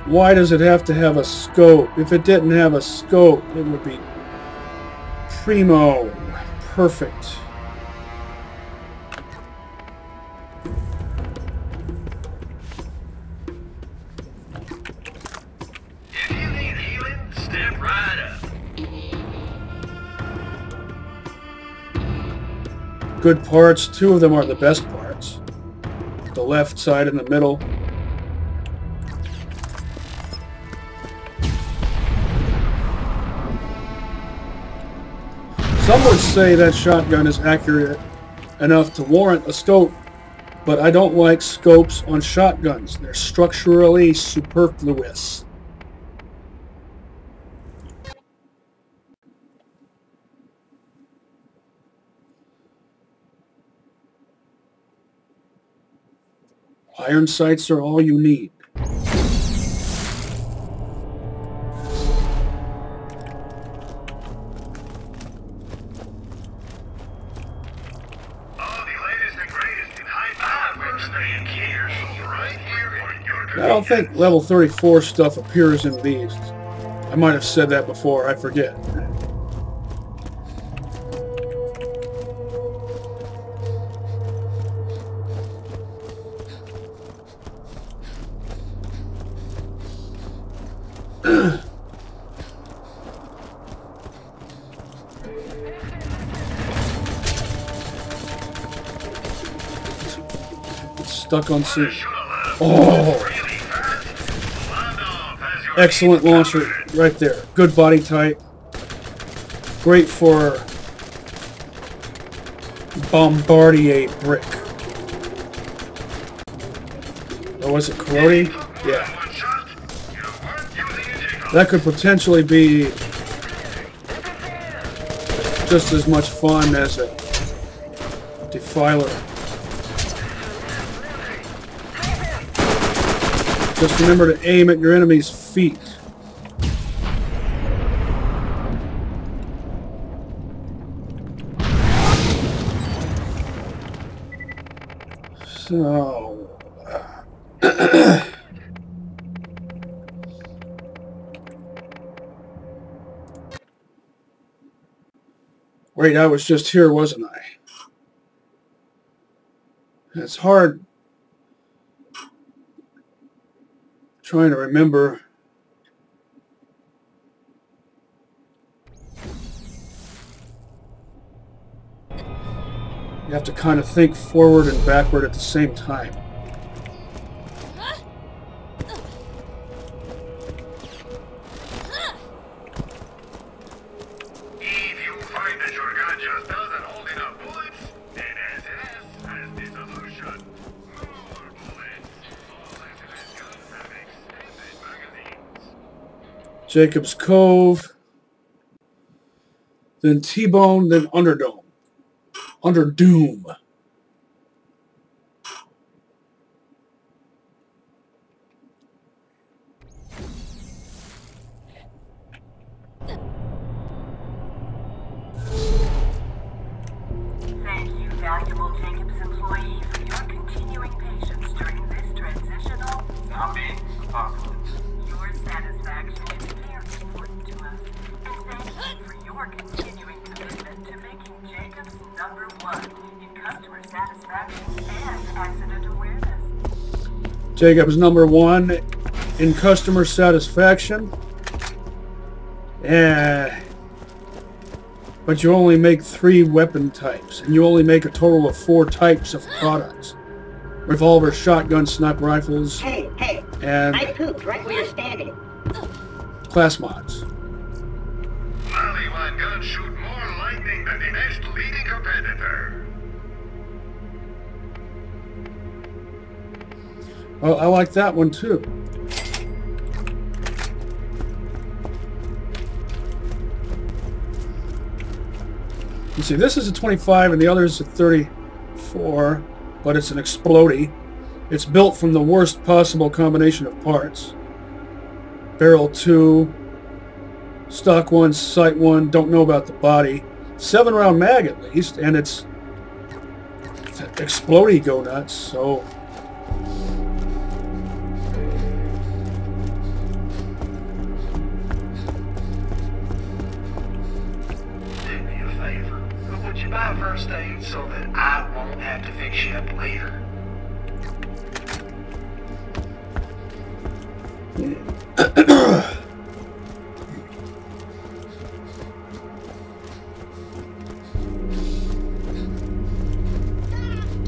Speaker 1: Why does it have to have a scope? If it didn't have a scope, it would be primo. Perfect.
Speaker 2: If you need healing, step right up.
Speaker 1: Good parts. 2 of them are the best parts. The left side and the middle. Some would say that shotgun is accurate enough to warrant a scope, but I don't like scopes on shotguns. They're structurally superfluous. Iron sights are all you need. I don't think level 34 stuff appears in these. I might have said that before, I forget. stuck on scene. Oh! Excellent launcher right there. Good body type. Great for Bombardier brick. Or was it Corrody? Yeah. That could potentially be just as much fun as a defiler. Just remember to aim at your enemy's feet. So... Wait, I was just here, wasn't I? It's hard trying to remember. You have to kind of think forward and backward at the same time. Jacob's Cove, then T-Bone, then Underdome. Underdoom.
Speaker 8: Thank you, valuable Jacob's employee, for your continuing patience during this transitional zombie apocalypse. Your satisfaction is very important to us, and thank you for your continuing commitment to making Jacobs #1 in customer satisfaction and accident awareness.
Speaker 1: Jacobs #1 in customer satisfaction. Yeah. But you only make 3 weapon types, and you only make a total of 4 types of products. Revolver, shotgun, sniper rifles,
Speaker 5: Hey,
Speaker 1: and
Speaker 5: I pooped right where you're standing.
Speaker 1: class mods.
Speaker 2: BL1 guns shoot more lightning than the next leading competitor.
Speaker 1: Well, I like that one too. You see, this is a 25 and the other is a 34, but it's an explodey. It's built from the worst possible combination of parts. Barrel 2, stock 1, sight 1, don't know about the body. 7-round mag at least, and it's Explodey-Go-Nuts, so...
Speaker 6: Buy first aid so that I won't have to fix you up later.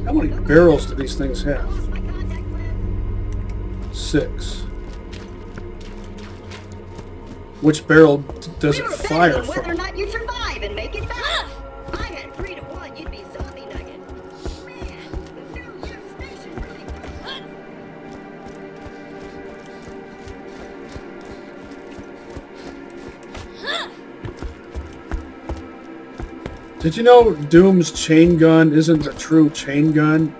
Speaker 1: How many barrels do these things have? 6. Which barrel does it fire from?
Speaker 5: Whether or not you survive and make it back. I had 3 to 1, you'd be zombie nugget. Man, the new year station really
Speaker 1: Did you know Doom's chain gun isn't a true chain gun?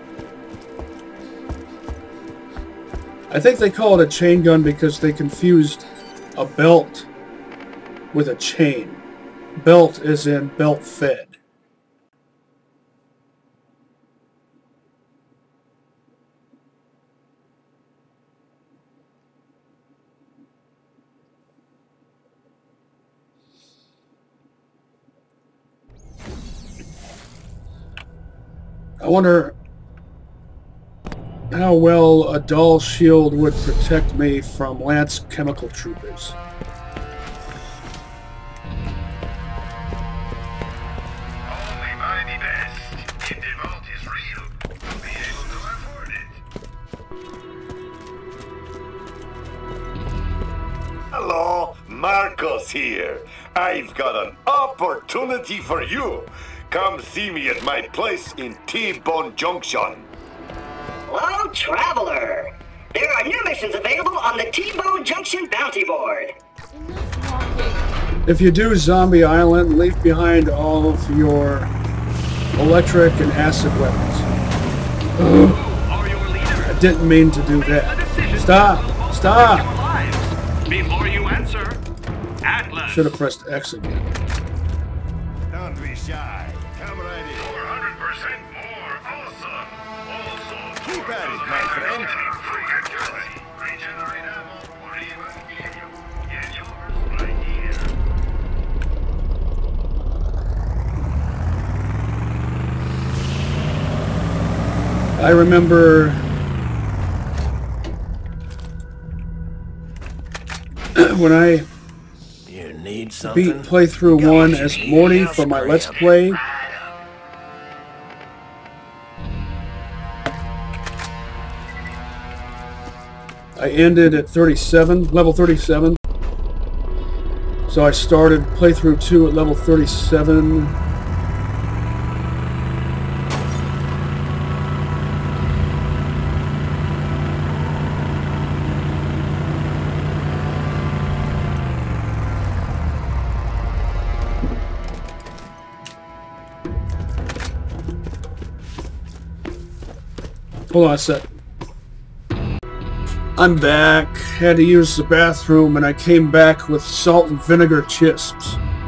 Speaker 1: I think they call it a chain gun because they confused a belt with a chain. Belt is in belt fed. I wonder how well a Dahl shield would protect me from Lance chemical troopers.
Speaker 2: Only by the best. If the vault is real, you'll be able to afford it.
Speaker 3: Hello, Marcos here. I've got an opportunity for you. Come see me at my place in T-Bone Junction.
Speaker 5: Hello, traveler. There are new missions available on the T-Bone Junction bounty board.
Speaker 1: If you do Zombie Island, leave behind all of your electric and acid weapons. I didn't mean to do that. Stop! Stop!
Speaker 7: Before you answer, Atlas.
Speaker 1: Should have pressed X again.
Speaker 3: Don't be shy. Come right in.
Speaker 2: 400% more. Awesome. Also,
Speaker 3: Keep at it, my friend.
Speaker 2: Regenerate ammo or even heal you. Get yours right here.
Speaker 1: I remember when I beat Playthru-1 as Morty for my Let's Play. I ended at 37, level 37. So I started Playthru 2 at level 37. Hold on a sec. I'm back. Had to use the bathroom and I came back with salt and vinegar chips.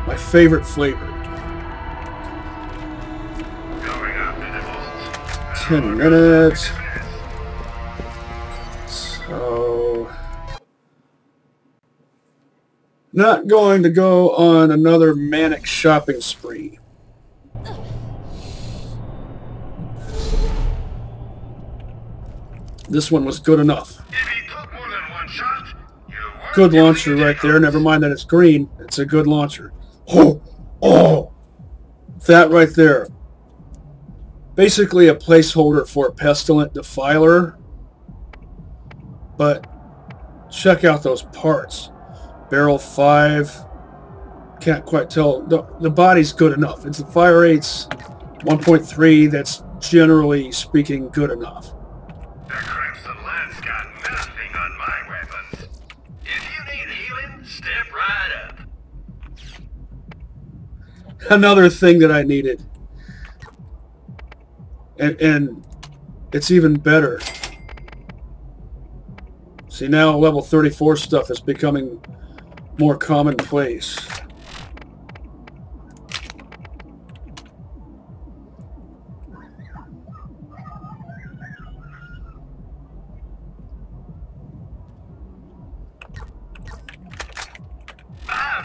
Speaker 1: My favorite flavor. 10 minutes. So... not going to go on another manic shopping spree. This one was good enough. Good launcher right there. Never mind that it's green. It's a good launcher. Oh! Oh! That right there. Basically a placeholder for a pestilent defiler. But check out those parts. Barrel 5. Can't quite tell. The body's good enough. It's a fire rate's 1.3. That's generally speaking good enough.
Speaker 2: The Crimson Lance got nothing on my weapons. If you need healing, step right up.
Speaker 1: Another thing that I needed. And it's even better. See, now level 34 stuff is becoming more commonplace.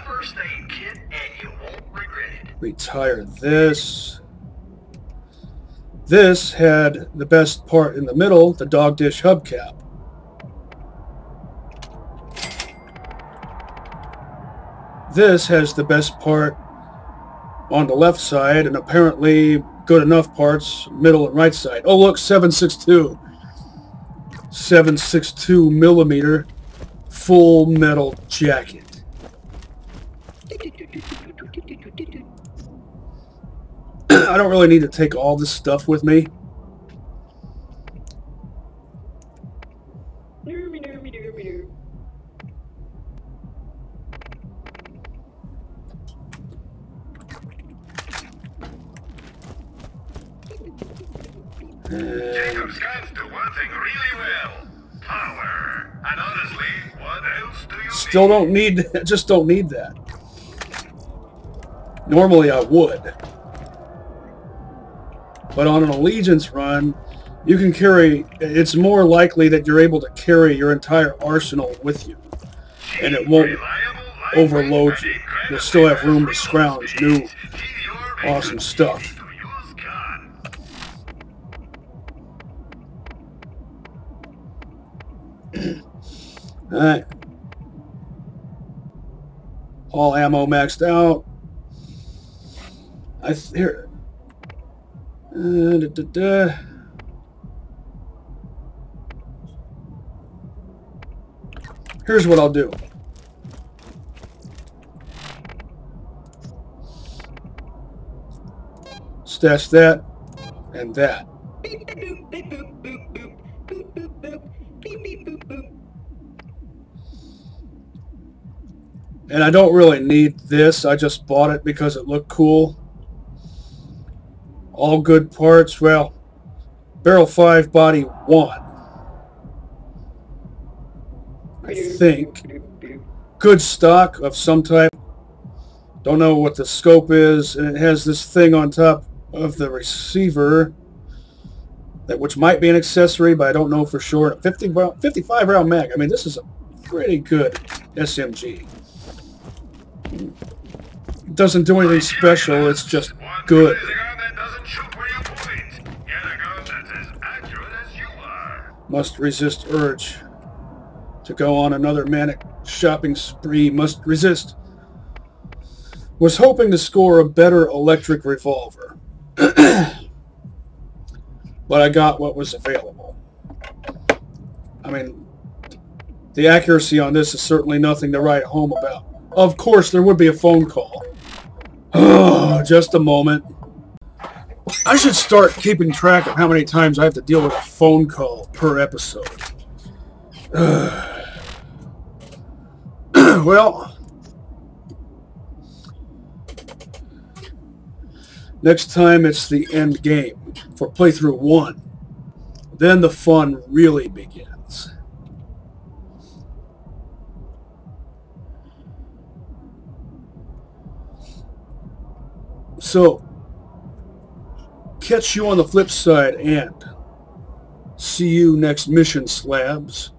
Speaker 2: First aid kit and you won't regret it.
Speaker 1: Retire this. This had the best part in the middle, the dog dish hubcap. This has the best part on the left side, and apparently good enough parts middle and right side. Oh look, 7.62. 7.62 millimeter full metal jacket. I don't really need to take all this stuff with me.
Speaker 2: Jacob's guns do one thing really well. Power. And honestly, what else do you
Speaker 1: Still don't need, just don't need that. Normally I would. But on an Allegiance run, you can carry, it's more likely that you're able to carry your entire arsenal with you. And it won't overload you. You'll still have room to scrounge new, awesome stuff. Alright. All ammo maxed out. Here. Here's what I'll do. stash that and that. And I don't really need this. I just bought it because it looked cool. All good parts. Well, barrel 5, body 1. I think. Good stock of some type. Don't know what the scope is. And it has this thing on top of the receiver, which might be an accessory, but I don't know for sure. 55 round mag. I mean, this is a pretty good SMG. It doesn't do anything special, it's just good. Must resist urge to go on another manic shopping spree. Must resist. Was hoping to score a better electric revolver. But I got what was available. I mean, the accuracy on this is certainly nothing to write home about. Of course, there would be a phone call. Oh, just a moment. I should start keeping track of how many times I have to deal with a phone call per episode. Well, next time it's the end game for Playthru 1. Then the fun really begins. So, catch you on the flip side and see you next mission, slabs.